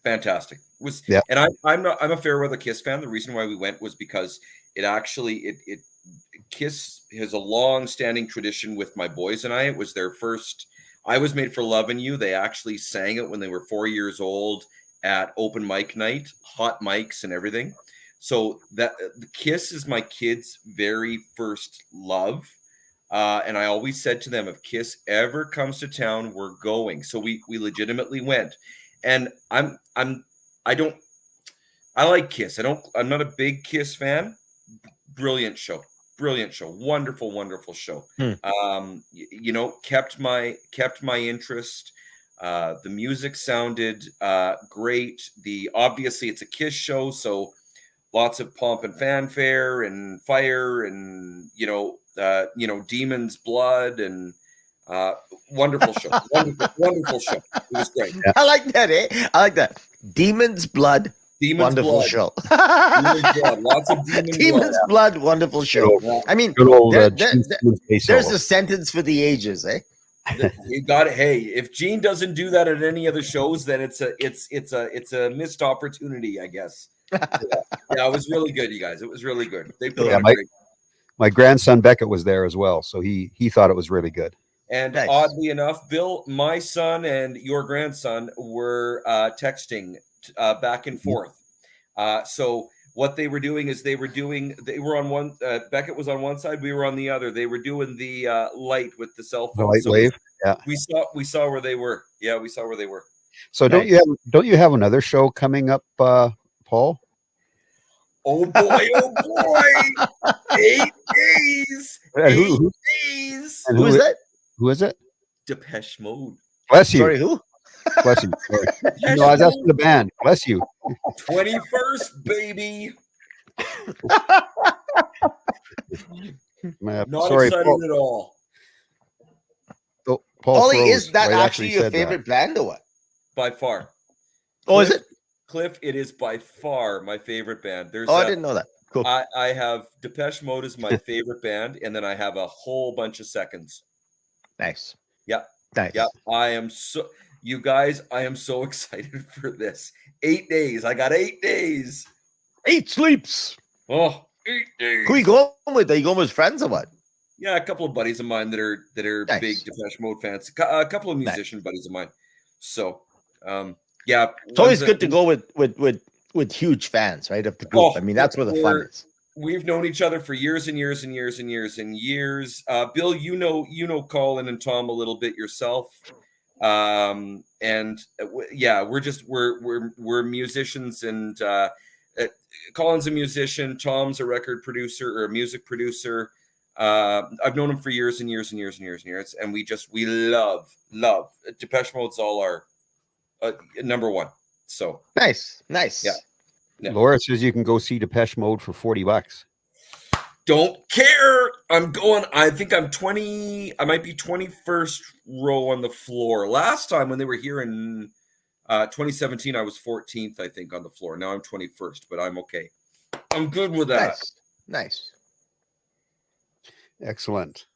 Speaker 3: Fantastic. It was.
Speaker 1: Yeah.
Speaker 3: And I'm a Fairweather Kiss fan. The reason why we went was because Kiss has a long-standing tradition with my boys and I. It was their first. I Was Made for Loving You. They actually sang it when they were 4 years old at open mic night, hot mics and everything. So that the Kiss is my kids' very first love. And I always said to them, if Kiss ever comes to town, we're going. So we legitimately went. And I like Kiss. I'm not a big Kiss fan. Brilliant show. Wonderful show. Kept my interest. The music sounded great. Obviously it's a Kiss show, so lots of pomp and fanfare and fire and Demon's Blood and wonderful show. Wonderful show. It was great.
Speaker 2: Yeah. I like that. I like that. Demon's Blood. Wonderful
Speaker 3: Blood.
Speaker 2: Show.
Speaker 3: Demon's Blood. Lots of
Speaker 2: Demon's Blood. Wonderful show. I mean, there's a sentence for the ages, eh?
Speaker 3: You got it. Hey, if Gene doesn't do that at any other shows, then it's a missed opportunity, I guess. Yeah, it was really good, you guys. It was really good. They put on a great.
Speaker 1: My grandson Beckett was there as well, so he thought it was really good.
Speaker 3: And nice. Oddly enough, Bill, my son and your grandson were texting back and forth. So what they were doing is they were on one. Beckett was on one side, we were on the other. They were doing the light with the cell phone.
Speaker 1: The light wave. Yeah,
Speaker 3: we saw where they were. Yeah, we saw where they were.
Speaker 1: So nice. don't you have another show coming up, Paul?
Speaker 3: Oh boy! 8 days. 8 days.
Speaker 1: And who is that? Who is it?
Speaker 3: Depeche Mode.
Speaker 1: Bless you.
Speaker 2: Sorry, who?
Speaker 1: Bless you. No, I was asking the band. Bless you.
Speaker 3: 21st, baby. Not
Speaker 1: sorry,
Speaker 3: excited
Speaker 1: Paul.
Speaker 3: at all.
Speaker 1: Oh, Paul
Speaker 2: Paulie, is that
Speaker 1: right
Speaker 2: actually your favorite band or what?
Speaker 3: by far.
Speaker 2: Oh, is it?
Speaker 3: Cliff, it is by far my favorite band.
Speaker 2: Oh, I didn't know that. Cool.
Speaker 3: I have Depeche Mode as my favorite band, and then I have a whole bunch of seconds.
Speaker 2: Nice.
Speaker 3: Yeah.
Speaker 2: Nice.
Speaker 3: Yeah. You guys, I am so excited for this. 8 days. I got 8 days.
Speaker 2: 8 sleeps.
Speaker 3: Oh, 8 days.
Speaker 2: Who are you going with? Are you going with friends or what?
Speaker 3: Yeah, a couple of buddies of mine that are
Speaker 2: Nice.
Speaker 3: big Depeche Mode fans. A couple of musician buddies of mine. So, yeah.
Speaker 2: It's always good to go with huge fans, right? Of the group. I mean, that's where the fun is.
Speaker 3: We've known each other for years and years and years and years and years. Bill, you know Colin and Tom a little bit yourself. Yeah, we're musicians, and Colin's a musician. Tom's a record producer or a music producer. I've known him for years and years and years and years and years, and we love Depeche Mode's all our number one. So
Speaker 2: nice.
Speaker 3: Yeah.
Speaker 1: Laura says you can go see Depeche Mode for $40.
Speaker 3: Don't care. I'm going. I think I'm 20. I might be 21st row on the floor. Last time when they were here in 2017, I was 14th, I think, on the floor. Now I'm 21st, but I'm okay. I'm good with that.
Speaker 2: Nice.
Speaker 1: Excellent.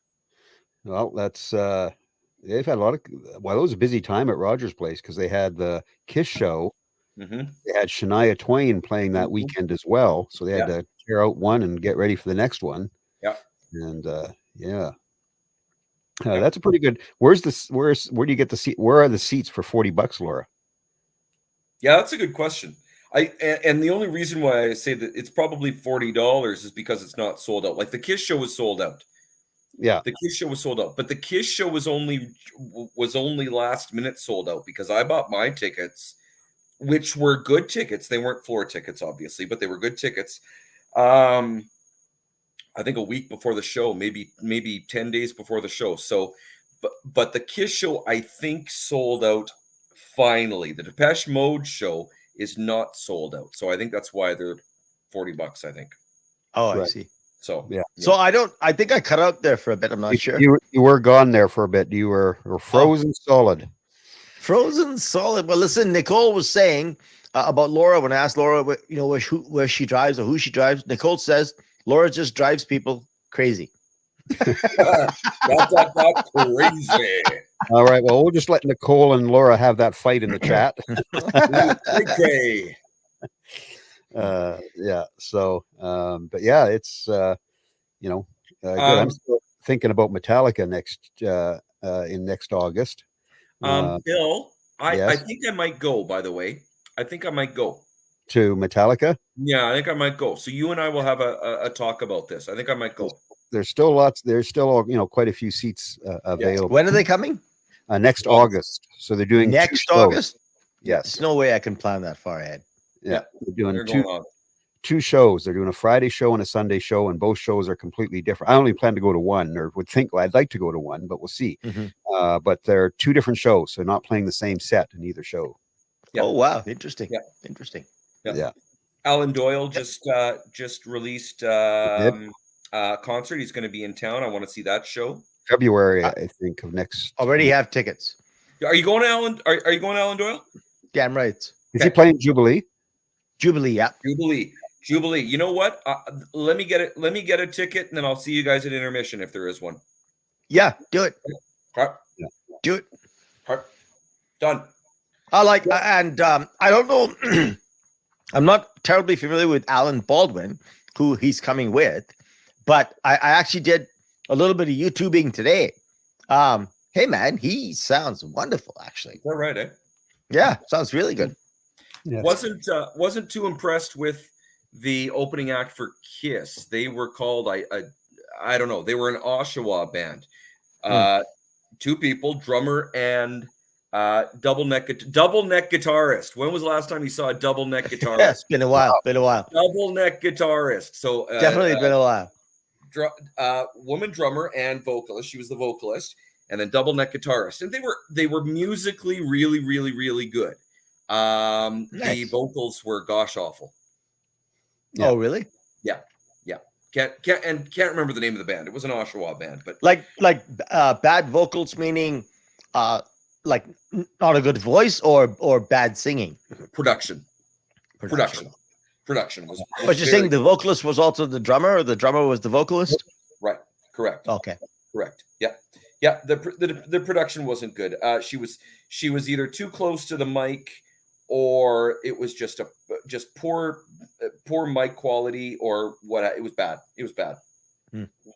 Speaker 1: Well, that's they've had a lot of. Well, it was a busy time at Rogers Place because they had the Kiss show.
Speaker 3: Mm-hmm.
Speaker 1: They had Shania Twain playing that weekend as well, so they had to clear out one and get ready for the next one.
Speaker 3: Yeah,
Speaker 1: and that's a pretty good. Where do you get the seat? Where are the seats for $40, Laura?
Speaker 3: Yeah, that's a good question. And the only reason why I say that it's probably $40 is because it's not sold out. Like the Kiss show was sold out.
Speaker 1: Yeah,
Speaker 3: the Kiss show was sold out, but the Kiss show was only last minute sold out because I bought my tickets, which were good tickets. They weren't floor tickets, obviously, but they were good tickets. I think a week before the show, maybe 10 days before the show. So, but the Kiss show, I think, sold out finally. The Depeche Mode show is not sold out. So I think that's why they're $40, I think.
Speaker 2: Oh,
Speaker 1: right.
Speaker 2: I see.
Speaker 3: So,
Speaker 1: yeah.
Speaker 2: So I think I cut out there for a bit. I'm not sure.
Speaker 1: You were gone there for a bit. You were frozen solid.
Speaker 2: Frozen solid. Well, listen, Nicole was saying about Laura when I asked Laura, where she drives or who she drives. Nicole says Laura just drives people crazy.
Speaker 3: That's crazy.
Speaker 1: All right. Well, we'll just let Nicole and Laura have that fight in the chat.
Speaker 3: Okay.
Speaker 1: Yeah. So, but yeah, it's good. I'm still thinking about Metallica next August.
Speaker 3: Bill, I
Speaker 1: yes?
Speaker 3: think I might go, by the way. I think I might go.
Speaker 1: To Metallica?
Speaker 3: Yeah, I think I might go. So you and I will have a talk about this. I think I might go.
Speaker 1: There's still quite a few seats available.
Speaker 2: When are they coming?
Speaker 1: Next August. So they're doing
Speaker 2: next August?
Speaker 1: Yes.
Speaker 2: There's no way I can plan that far ahead.
Speaker 1: Yeah. They're doing two shows. They're doing a Friday show and a Sunday show, and both shows are completely different. I only plan to go to one, or I'd like to go to one, but we'll see.
Speaker 2: Mm-hmm.
Speaker 1: But they're two different shows, so not playing the same set in either show.
Speaker 3: Yeah.
Speaker 2: Oh wow, interesting.
Speaker 3: Yeah.
Speaker 2: Interesting.
Speaker 1: Yeah.
Speaker 3: Alan Doyle just released concert. He's going to be in town. I want to see that show.
Speaker 1: February, I think, of next.
Speaker 2: Already have tickets.
Speaker 3: Are you going to Alan? Are you going to Alan Doyle?
Speaker 2: Damn right.
Speaker 1: Is he playing Jubilee?
Speaker 2: Jubilee, yeah.
Speaker 3: Jubilee. You know what? Let me get it. Let me get a ticket, and then I'll see you guys at intermission if there is one.
Speaker 2: Yeah, do it.
Speaker 3: Okay.
Speaker 1: Yeah.
Speaker 2: Do it.
Speaker 3: Okay. Done.
Speaker 2: I like, and I don't know. I'm not terribly familiar with Alan Baldwin, who he's coming with, but I actually did a little bit of YouTubing today. Hey man, he sounds wonderful. Actually,
Speaker 3: Is that right? Eh?
Speaker 2: Yeah, sounds really good.
Speaker 1: Yes.
Speaker 3: Wasn't too impressed with the opening act for Kiss. They were called I don't know. They were an Oshawa band. Two people, drummer and double neck guitarist. When was the last time you saw a double neck guitarist?
Speaker 2: Yeah, it's been a while.
Speaker 3: Double neck guitarist. So
Speaker 2: Definitely been a while.
Speaker 3: Woman drummer and vocalist. She was the vocalist, and then double neck guitarist. And they were musically really, really, really good.
Speaker 2: Nice.
Speaker 3: The vocals were gosh awful.
Speaker 1: Yeah.
Speaker 2: Oh, really?
Speaker 3: Yeah. Can't remember the name of the band. It was an Oshawa band, but
Speaker 2: Like bad vocals, meaning like not a good voice or bad singing?
Speaker 3: Production was
Speaker 2: But you're saying the vocalist was also the drummer, or the drummer was the vocalist?
Speaker 3: right. Correct.
Speaker 2: Okay.
Speaker 3: Correct. Yeah. Yeah. The production wasn't good. She was either too close to the mic, or it was just poor mic quality, or what. It was bad. It was bad.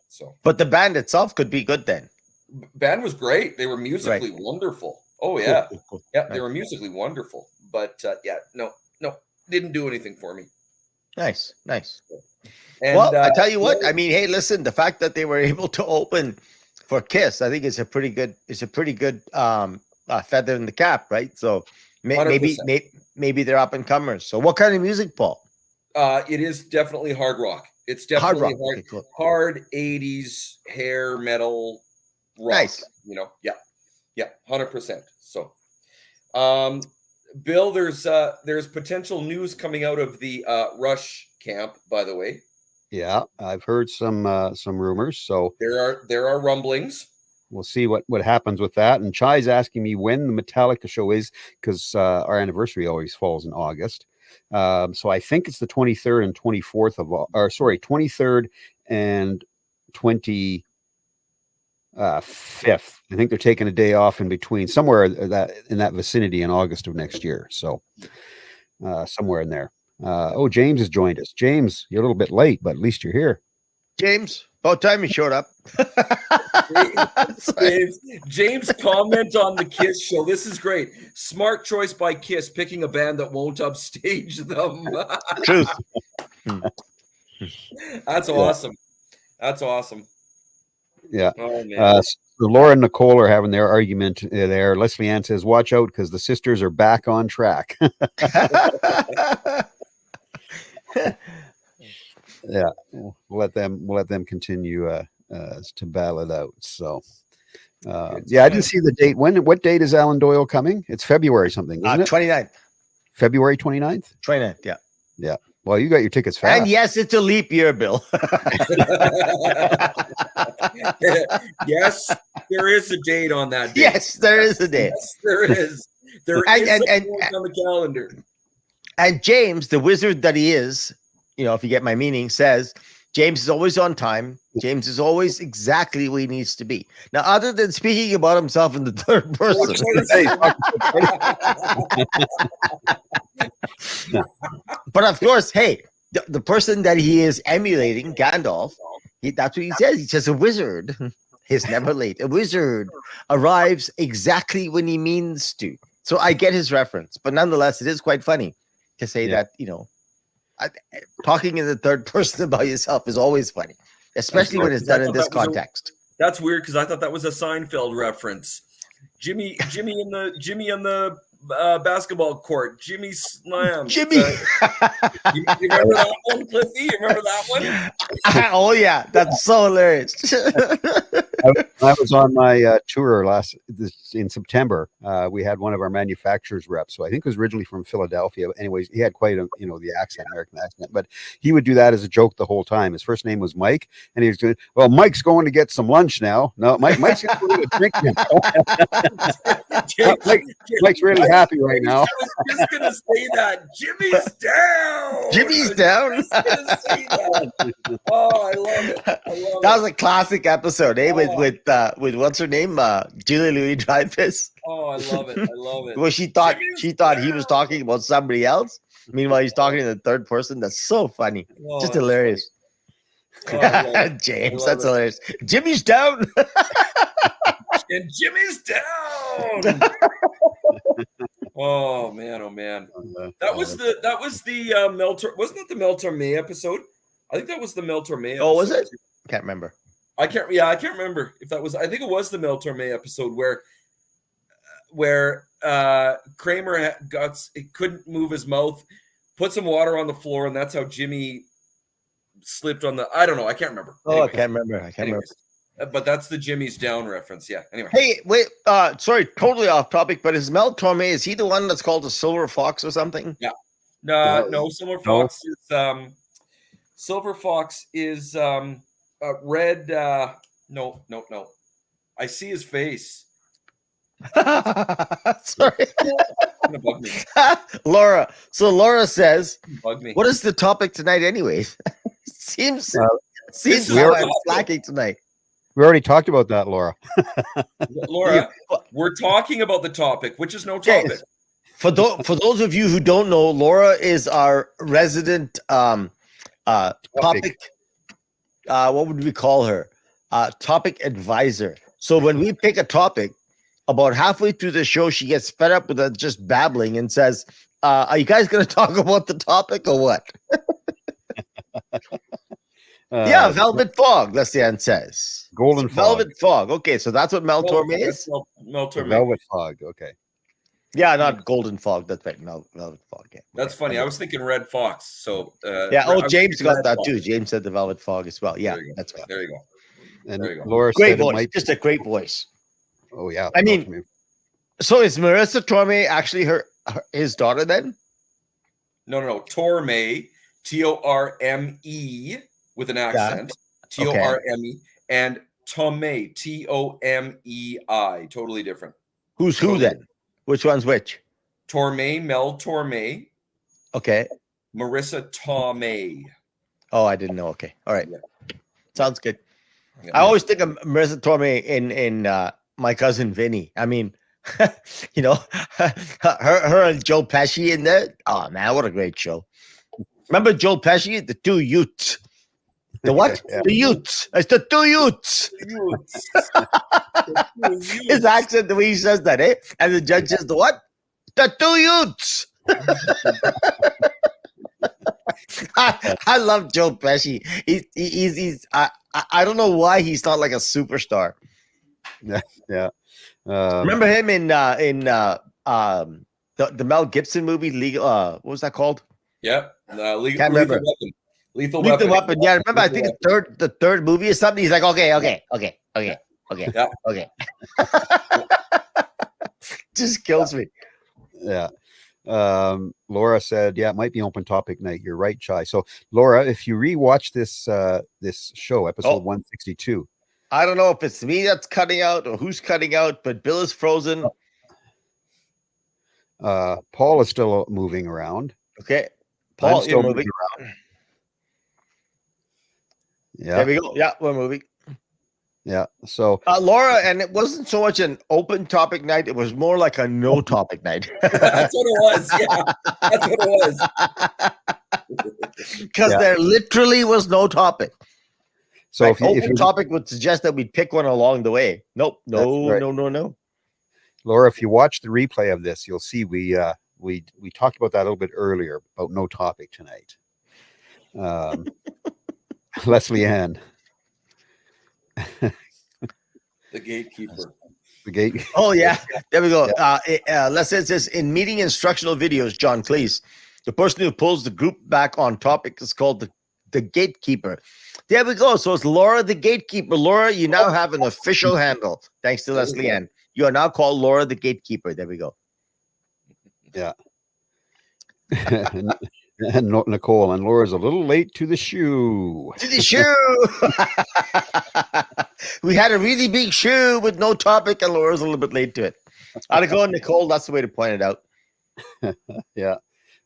Speaker 3: So,
Speaker 2: but the band itself could be good then.
Speaker 3: Band was great. They were musically wonderful. Oh yeah,
Speaker 2: cool.
Speaker 3: Yeah. They were musically wonderful. But no, didn't do anything for me.
Speaker 2: Nice.
Speaker 3: And,
Speaker 2: well, I tell you what. I mean, hey, listen. The fact that they were able to open for Kiss, I think, is a pretty good feather in the cap, right? So maybe they're up and comers. So, what kind of music, Paul?
Speaker 3: It is definitely hard rock. It's definitely hard 80s hair metal rock.
Speaker 2: Nice.
Speaker 3: Yeah, 100%. So, Bill, there's potential news coming out of the Rush camp, by the way.
Speaker 1: Yeah, I've heard some rumors. So
Speaker 3: there are rumblings.
Speaker 1: We'll see what happens with that. And Chai's asking me when the Metallica show is, because our anniversary always falls in August. So I think it's the 23rd and 24th of, 23rd and 25th. I think they're taking a day off in between, somewhere in that vicinity in August of next year. So somewhere in there. James has joined us. James, you're a little bit late, but at least you're here.
Speaker 2: James, about time you showed up.
Speaker 3: James, comment on the Kiss show. This is great. Smart choice by Kiss, picking a band that won't upstage them.
Speaker 2: Truth.
Speaker 3: That's awesome. That's awesome.
Speaker 1: Yeah.
Speaker 3: Oh, man.
Speaker 1: So Laura and Nicole are having their argument there. Leslie Ann says, watch out because the sisters are back on track. Yeah, we'll let them continue to battle it out. So I didn't see the date. What date is Alan Doyle coming? It's February something, isn't it?
Speaker 2: 29th.
Speaker 1: February 29th?
Speaker 2: 29th, yeah.
Speaker 1: Yeah. Well, you got your tickets fast.
Speaker 2: And yes, it's a leap year, Bill.
Speaker 3: Yes, there is a date on that date.
Speaker 2: Yes, there is a date.
Speaker 3: Yes, there is. There is a date on the calendar.
Speaker 2: And James, the wizard that he is, if you get my meaning, says James is always on time. James is always exactly where he needs to be. Now, other than speaking about himself in the third person. But of course, hey, the person that he is emulating, Gandalf, that's what he says. He says a wizard is never late. A wizard arrives exactly when he means to. So I get his reference, but nonetheless, it is quite funny to say that, talking in the third person about yourself is always funny, especially when it's done in this context.
Speaker 3: That's weird because I thought that was a Seinfeld reference. Jimmy in the basketball court. Jimmy slams.
Speaker 2: Jimmy.
Speaker 3: You remember that one, Cliffy? You remember that one?
Speaker 2: Oh yeah, that's so hilarious.
Speaker 1: I was on my tour in September. We had one of our manufacturers reps, so I think it was originally from Philadelphia. Anyways, he had quite the American accent, but he would do that as a joke the whole time. His first name was Mike, and he was going, "Well, Mike's going to get some lunch now." No, Mike's going to get a drink now. Mike's really happy right now.
Speaker 3: I was just going to say that. Jimmy's down.
Speaker 2: Jimmy's down.
Speaker 3: Oh, I love it.
Speaker 2: That was a classic episode, eh? With what's her name? Julia Louis-Dreyfus.
Speaker 3: Oh, I love it.
Speaker 2: Well, she thought he was talking about somebody else. Meanwhile, he's talking in the third person. That's so funny. Just hilarious. James, that's hilarious. Jimmy's down.
Speaker 3: And Jimmy's down. Oh man. That was the Mel Torme. Wasn't that the Mel Torme episode? I think that was the Mel Torme episode.
Speaker 2: Oh, was it? Can't remember.
Speaker 3: I can't remember if that was. I think it was the Mel Torme episode where Kramer couldn't move his mouth, put some water on the floor, and that's how Jimmy slipped on the. I don't know. I can't remember.
Speaker 2: Oh, anyways, I can't remember.
Speaker 3: But that's the Jimmy's down reference. Yeah. Anyway.
Speaker 2: Hey, wait. Sorry, totally off topic. But is Mel Torme? Is he the one that's called the Silver Fox or something?
Speaker 3: Yeah. No. Silver Fox is Silver Fox is red. No. I see his face.
Speaker 2: Sorry.
Speaker 3: Gonna bug me.
Speaker 2: Laura. So Laura says,
Speaker 3: Bug me.
Speaker 2: what is the topic tonight anyways? seems
Speaker 3: This is
Speaker 2: like
Speaker 3: our
Speaker 2: I'm
Speaker 3: topic.
Speaker 2: slacking tonight.
Speaker 1: We already talked about that, Laura.
Speaker 3: Laura, we're talking about the topic, which is no
Speaker 2: Okay.
Speaker 3: topic.
Speaker 2: For those of you who don't know, Laura is our resident topic. What would we call her? Topic advisor. So when we pick a topic, about halfway through the show, she gets fed up with us just babbling and says, "Are you guys going to talk about the topic or what?" Yeah, Velvet Fog. Lesley-Ann says.
Speaker 1: Golden Fog.
Speaker 2: Velvet Fog. Okay, so that's what Mel Torme is.
Speaker 3: Mel Torme.
Speaker 1: Velvet Fog. Okay.
Speaker 2: Yeah, not Golden Fog. That's right. No, Velvet Fog. Yeah.
Speaker 3: That's funny. I was thinking Red Fox. So
Speaker 2: yeah.
Speaker 3: I
Speaker 2: Oh,
Speaker 3: was
Speaker 2: James
Speaker 3: thinking
Speaker 2: got
Speaker 3: Red
Speaker 2: that
Speaker 3: Fox.
Speaker 2: too. James said the Velvet Fog as well. Yeah,
Speaker 3: There you go.
Speaker 2: that's right.
Speaker 3: There you go.
Speaker 1: And
Speaker 3: There you go.
Speaker 1: Laura
Speaker 2: Great
Speaker 1: said it
Speaker 2: voice.
Speaker 1: might.
Speaker 2: Just a great voice.
Speaker 1: Oh yeah.
Speaker 2: I mean, so is Marissa Torme actually his daughter then?
Speaker 3: No. Torme, Torme with an accent. Torme and Tomei, Tomei. Totally different.
Speaker 2: Who's who then? Which one's which?
Speaker 3: Torme, Mel Torme,
Speaker 2: Okay.
Speaker 3: Marissa Tomei.
Speaker 2: Oh, I didn't know. Okay. All right.
Speaker 3: Yeah.
Speaker 2: Sounds good.
Speaker 3: Yeah.
Speaker 2: I always think of Marissa Torme in My Cousin Vinny. I mean, you know, her and Joe Pesci in there. Oh man, what a great show! Remember Joe Pesci, the two Utes. The what?
Speaker 1: Yeah.
Speaker 2: The Utes. It's the two Utes. His accent, the way he says that, eh? And the judge says the what? The two Utes. I love Joe Pesci. He's I don't know why he's not like a superstar.
Speaker 1: Yeah.
Speaker 2: Remember him in the Mel Gibson movie Legal? What was that called?
Speaker 3: Yep.
Speaker 2: Can't
Speaker 3: Lethal
Speaker 2: remember.
Speaker 3: Weapon. Lethal
Speaker 2: Lethal
Speaker 3: Weapon.
Speaker 2: Weapon. Yeah, remember? I think the third movie or something. He's like, okay.
Speaker 3: Yeah.
Speaker 2: Okay. Just kills me.
Speaker 1: Yeah. Laura said, yeah, it might be open topic night. You're right, Chai. So Laura, if you rewatch this this show, episode 162.
Speaker 2: I don't know if it's me that's cutting out or who's cutting out, but Bill is frozen.
Speaker 1: Paul is still moving around.
Speaker 2: Okay. Paul,
Speaker 1: I'm still
Speaker 2: you're moving.
Speaker 1: around. Yeah.
Speaker 2: There we go. Yeah, we're moving.
Speaker 1: Yeah. So
Speaker 2: Laura, and it wasn't so much an open topic night, it was more like a no topic night.
Speaker 3: That's what it was. Yeah. That's what it was.
Speaker 2: Because there literally was no topic.
Speaker 1: so
Speaker 2: Like,
Speaker 1: if
Speaker 2: open topic would suggest that we'd pick one along the way. Nope. No,
Speaker 1: That's right.
Speaker 2: no.
Speaker 1: Laura, if you watch the replay of this, you'll see we talked about that a little bit earlier about no topic tonight. Lesley-Ann.
Speaker 3: The gatekeeper.
Speaker 1: The gate.
Speaker 2: Oh, yeah. There we go. Leslie says, in meeting instructional videos, John Cleese, the person who pulls the group back on topic is called the gatekeeper. There we go. So it's Laura the gatekeeper. Laura, you now have an official handle. Thanks to Lesley-Ann. You are now called Laura the gatekeeper. There we go.
Speaker 1: Yeah. And Nicole, and Laura's a little late to the shoe.
Speaker 2: To the shoe. We had a really big shoe with no topic, and Laura's a little bit late to it. I'd go, Nicole. That's the way to point it out.
Speaker 1: Yeah,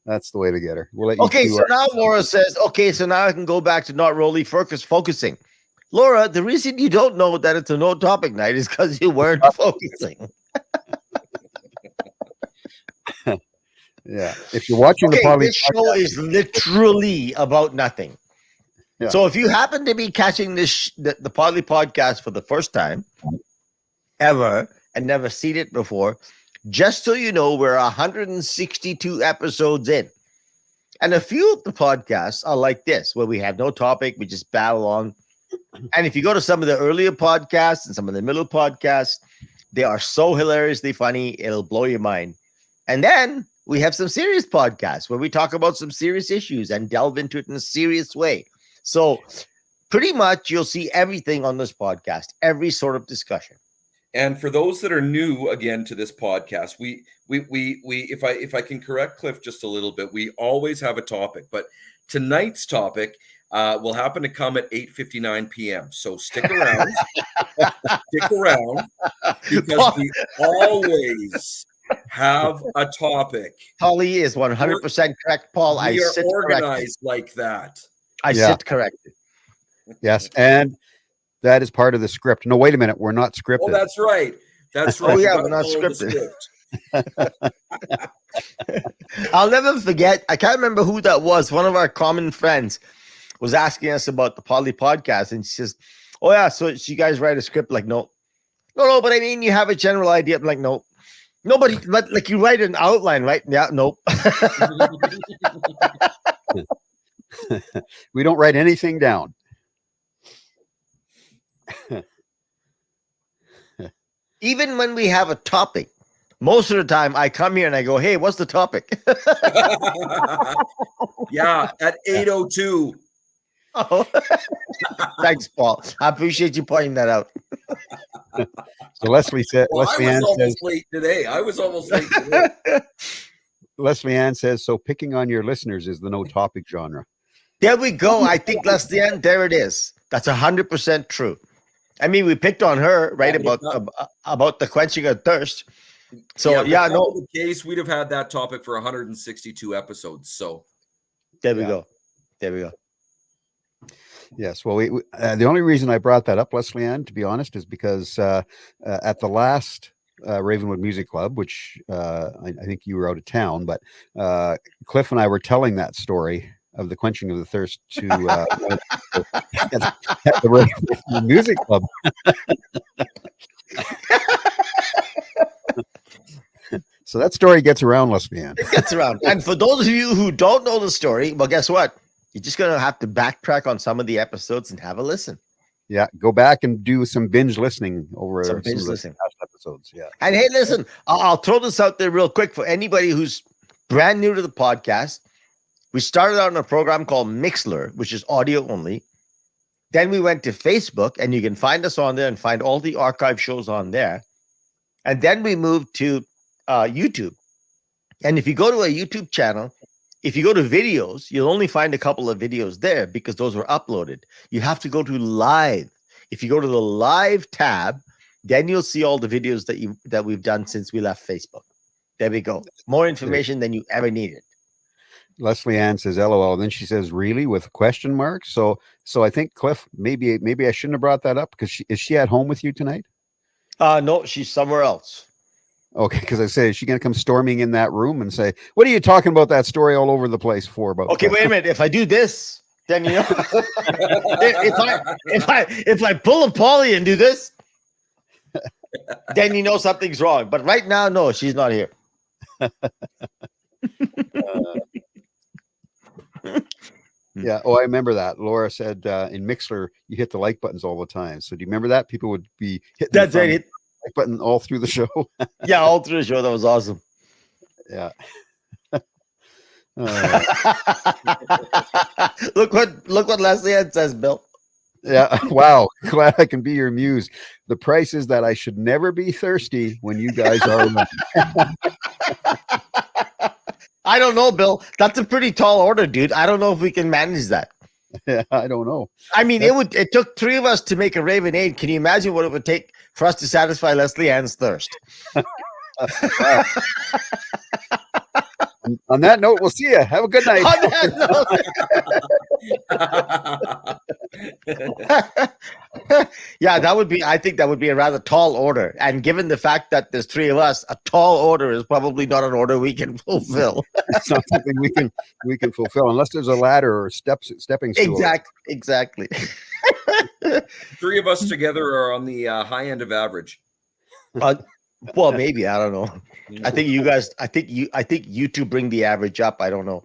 Speaker 1: that's the way to get her. We'll let you
Speaker 2: Okay,
Speaker 1: two
Speaker 2: so now Laura says, okay, so now I can go back to not really focusing. Laura, the reason you don't know that it's a no topic night is because you weren't focusing.
Speaker 1: Yeah, if you're watching the Podlie
Speaker 2: this show is literally about nothing.
Speaker 1: Yeah.
Speaker 2: So if you happen to be catching the Podlie podcast for the first time ever and never seen it before, just so you know, we're 162 episodes in. And a few of the podcasts are like this, where we have no topic, we just battle on. And if you go to some of the earlier podcasts and some of the middle podcasts, they are so hilariously funny, it'll blow your mind. And then we have some serious podcasts where we talk about some serious issues and delve into it in a serious way. So pretty much you'll see everything on this podcast, every sort of discussion.
Speaker 3: And for those that are new again to this podcast, we if I can correct Cliff just a little bit, we always have a topic, but tonight's topic will happen to come at 8:59 p.m. So stick around, stick around, because we always have a topic.
Speaker 2: Podlie is 100% correct, Paul.
Speaker 3: We are organized like that.
Speaker 2: I sit corrected.
Speaker 1: Yes, and that is part of the script. No, wait a minute. We're not scripted.
Speaker 3: Oh, that's right. That's right.
Speaker 2: Oh, yeah, we're not scripted. I'll never forget. I can't remember who that was. One of our common friends was asking us about the Podlie podcast, and she says, "Oh yeah, so you guys write a script?" Like, no, but I mean, you have a general idea. I'm like, no, nobody. But like, you write an outline, right? Yeah, nope.
Speaker 1: We don't write anything down.
Speaker 2: Even when we have a topic, most of the time I come here and I go, "Hey, what's the topic?"
Speaker 3: Yeah, at 8:02.
Speaker 2: Oh. Thanks, Paul. I appreciate you pointing that out.
Speaker 1: So Leslie said,
Speaker 3: Well,
Speaker 1: Leslie
Speaker 3: I was
Speaker 1: Ann
Speaker 3: almost
Speaker 1: says,
Speaker 3: late today. I was almost late today.
Speaker 1: Leslie Ann says, so picking on your listeners is the no topic genre.
Speaker 2: There we go. I think that's the end. There it is. That's 100% true. I mean, we picked on her, right, about the quenching of thirst. So yeah, no.
Speaker 3: In the case, we'd have had that topic for 162 episodes. So
Speaker 2: there we go. There we go.
Speaker 1: Yes. Well, the only reason I brought that up, Leslie Ann, to be honest, is because at the last Ravenwood Music Club, which I think you were out of town, but Cliff and I were telling that story of the quenching of the thirst to at the Ravenwood Music Club. So that story gets around, Leslie Ann.
Speaker 2: It gets around. And for those of you who don't know the story, well, guess what? You're just going to have to backtrack on some of the episodes and have a listen.
Speaker 1: Yeah, go back and do some binge listening over some
Speaker 2: binge listening
Speaker 1: past episodes. Yeah.
Speaker 2: And hey, listen, I'll throw this out there real quick for anybody who's brand new to the podcast. We started out on a program called Mixler, which is audio only. Then we went to Facebook, and you can find us on there and find all the archive shows on there. And then we moved to YouTube. And if you go to a YouTube channel, if you go to videos, you'll only find a couple of videos there because those were uploaded. You have to go to live. If you go to the live tab, then you'll see all the videos that we've done since we left Facebook. There we go. More information than you ever needed.
Speaker 1: Leslie Ann says, LOL. And then she says, really, with question marks. So I think, Cliff, maybe I shouldn't have brought that up because is she at home with you tonight?
Speaker 2: No, she's somewhere else.
Speaker 1: Okay, because I say, is she going to come storming in that room and say, what are you talking about that story all over the place for? About
Speaker 2: okay, wait a minute. If I do this, then you know, if I pull a Podlie and do this, then you know something's wrong. But right now, no, she's not here.
Speaker 1: Yeah. Oh, I remember that. Laura said in Mixler, you hit the like buttons all the time. So do you remember that? People would be hitting the like button all through the show.
Speaker 2: Yeah, all through the show. That was awesome.
Speaker 1: Yeah.
Speaker 2: Look what Leslie Ann says, Bill.
Speaker 1: Yeah. Wow. Glad I can be your muse. The price is that I should never be thirsty when you guys are around.
Speaker 2: I don't know, Bill. That's a pretty tall order, dude. I don't know if we can manage that.
Speaker 1: Yeah, I don't know.
Speaker 2: I mean, it took 3 of us to make a Ravenade. Can you imagine what it would take for us to satisfy Leslie Ann's thirst?
Speaker 1: On that note, we'll see you. Have a good night.
Speaker 2: On that note. Yeah, I think that would be a rather tall order. And given the fact that there's 3 of us, a tall order is probably not an order we can fulfill.
Speaker 1: It's not something we can fulfill unless there's a ladder or stepping stool.
Speaker 2: Exactly.
Speaker 3: 3 of us together are on the high end of average.
Speaker 2: Well, maybe, I don't know. I think you two bring the average up. I don't know.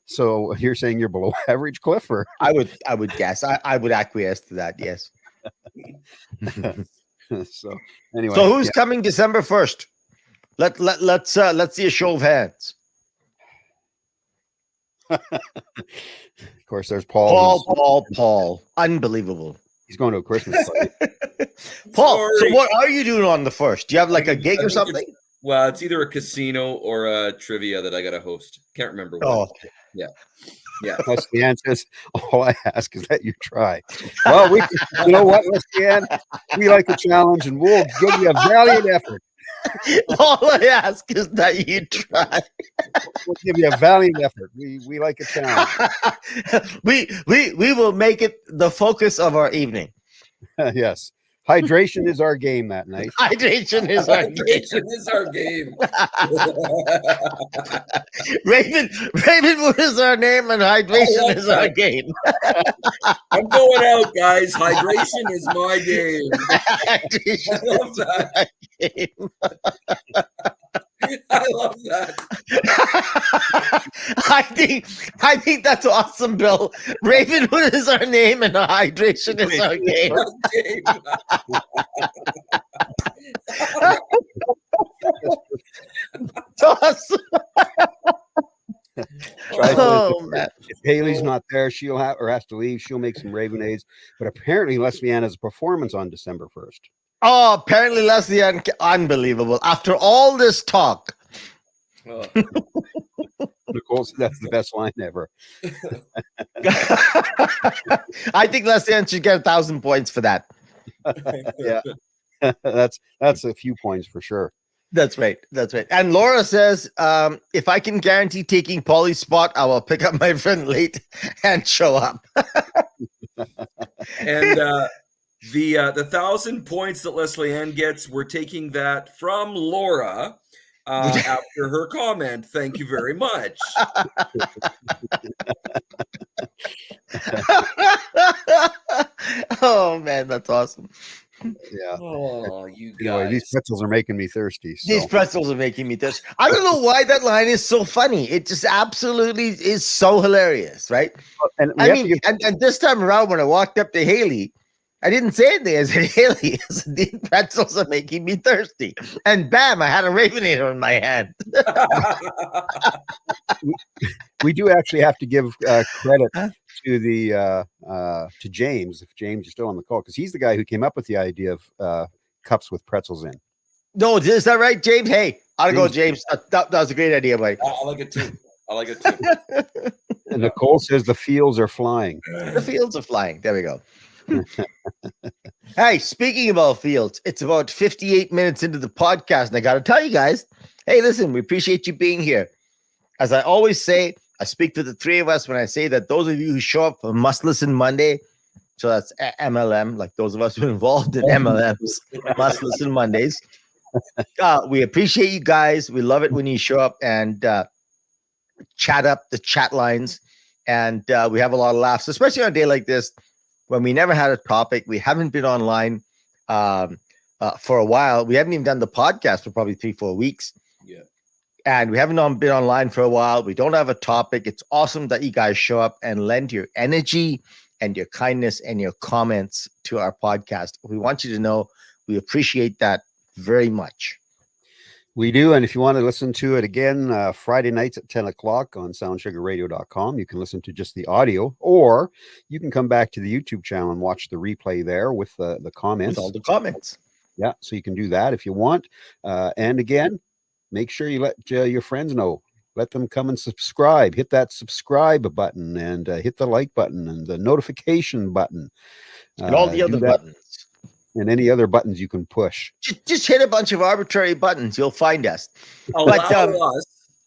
Speaker 1: So you're saying you're below average, Cliff? Or
Speaker 2: I would guess. I would acquiesce to that. Yes.
Speaker 1: So anyway.
Speaker 2: So who's coming December 1st? Let's see a show of hands.
Speaker 1: Of course, there's Paul.
Speaker 2: Paul. Unbelievable.
Speaker 1: He's going to a Christmas party.
Speaker 2: Paul, so
Speaker 3: Sorry.
Speaker 2: what are you doing on the 1st? Do you have like a gig or something?
Speaker 3: Well, it's either a casino or a trivia that I got to host. Can't remember what.
Speaker 2: Oh,
Speaker 3: Yeah.
Speaker 1: Leslie Ann says, all I ask is that you try. Well, you know what, Leslie Ann? We like a challenge, and we'll give you a valiant effort.
Speaker 2: all I ask is that you try.
Speaker 1: We'll give you a valiant effort. We like a challenge.
Speaker 2: we will make it the focus of our evening.
Speaker 1: Yes. Hydration is our game that night.
Speaker 2: Hydration is our game.
Speaker 3: Hydration is our game.
Speaker 2: Ravenwood is our name, and hydration is our game.
Speaker 3: I'm going out, guys. Hydration is my game.
Speaker 2: Hydration
Speaker 3: I love
Speaker 2: is
Speaker 3: that.
Speaker 2: our game.
Speaker 3: I love that.
Speaker 2: I think that's awesome, Bill. Ravenwood is our name, and hydration is our game. It's awesome. Oh, man.
Speaker 1: If Haley's not there, she'll have or has to leave. She'll make some Ravenades. But apparently, Leslie Ann has a performance on December 1st.
Speaker 2: Oh, apparently, Leslie, unbelievable. After all this talk,
Speaker 1: Nicole said that's the best line ever.
Speaker 2: I think Leslie Ann should get 1,000 points for that.
Speaker 1: Yeah, that's a few points for sure.
Speaker 2: That's right. That's right. And Laura says, if I can guarantee taking Pollie's spot, I will pick up my friend late and show up.
Speaker 3: And the 1,000 points that Leslie Ann gets, we're taking that from Laura after her comment. Thank you very much.
Speaker 2: Oh man, that's awesome.
Speaker 1: Yeah.
Speaker 3: Oh, you guys.
Speaker 1: Anyway, these pretzels are making me thirsty. So.
Speaker 2: These pretzels are making me thirsty. I don't know why that line is so funny. It just absolutely is so hilarious, right?
Speaker 1: And
Speaker 2: I mean, and this time around when I walked up to Haley, I didn't say anything. I said, Haley, these pretzels are making me thirsty. And bam, I had a Ravenator in my hand.
Speaker 1: we do actually have to give credit to the to James, if James is still on the call, because he's the guy who came up with the idea of cups with pretzels in.
Speaker 2: No, is that right, James? Hey, I'll go, James. That was a great idea, buddy.
Speaker 3: I like it too.
Speaker 1: And Nicole says the fields are flying.
Speaker 2: The fields are flying. There we go. Hey, speaking about fields, it's about 58 minutes into the podcast, and I got to tell you guys, hey, listen, we appreciate you being here. As I always say, I speak to the three of us when I say that those of you who show up for Must Listen Monday, so that's MLM, like those of us who are involved in MLMs, Must Listen Mondays. We appreciate you guys. We love it when you show up and chat up the chat lines, and we have a lot of laughs, especially on a day like this when we never had a topic. We haven't been online for a while. We haven't even done the podcast for probably 3-4 weeks.
Speaker 3: Yeah.
Speaker 2: And we haven't been online for a while. We don't have a topic. It's awesome that you guys show up and lend your energy and your kindness and your comments to our podcast. We want you to know we appreciate that very much.
Speaker 1: We do. And if you want to listen to it again, Friday nights at 10 o'clock on soundsugarradio.com, you can listen to just the audio, or you can come back to the YouTube channel and watch the replay there with the comments.
Speaker 2: With all the comments.
Speaker 1: Yeah. So you can do that if you want. And again, make sure you let your friends know. Let them come and subscribe. Hit that subscribe button and hit the like button and the notification button.
Speaker 2: And all the other buttons.
Speaker 1: And any other buttons you can push.
Speaker 2: Just hit a bunch of arbitrary buttons. You'll find us.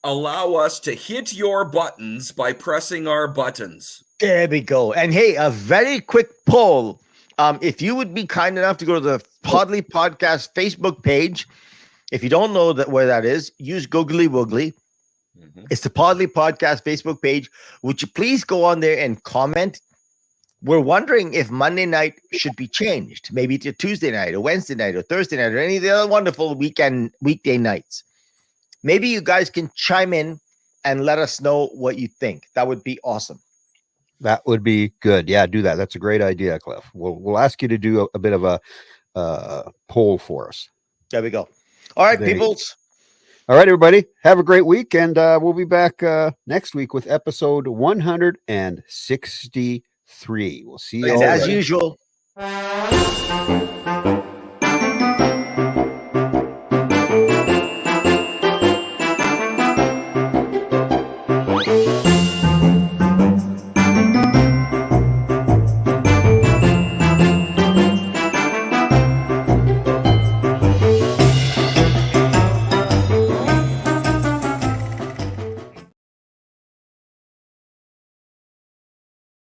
Speaker 3: Allow us to hit your buttons by pressing our buttons.
Speaker 2: There we go. And hey, a very quick poll. If you would be kind enough to go to the Podlie Podcast Facebook page, if you don't know where that is, use Googly Woogly. Mm-hmm. It's the Podlie Podcast Facebook page. Would you please go on there and comment? We're wondering if Monday night should be changed, maybe to Tuesday night or Wednesday night or Thursday night or any of the other wonderful weekday nights. Maybe you guys can chime in and let us know what you think. That would be awesome.
Speaker 1: That would be good. Yeah, do that. That's a great idea, Cliff. We'll ask you to do a bit of a poll for us.
Speaker 2: There we go. All right, peoples.
Speaker 1: All right, everybody. Have a great week, and we'll be back next week with episode 163. We'll see you all
Speaker 2: as usual.
Speaker 3: Bye.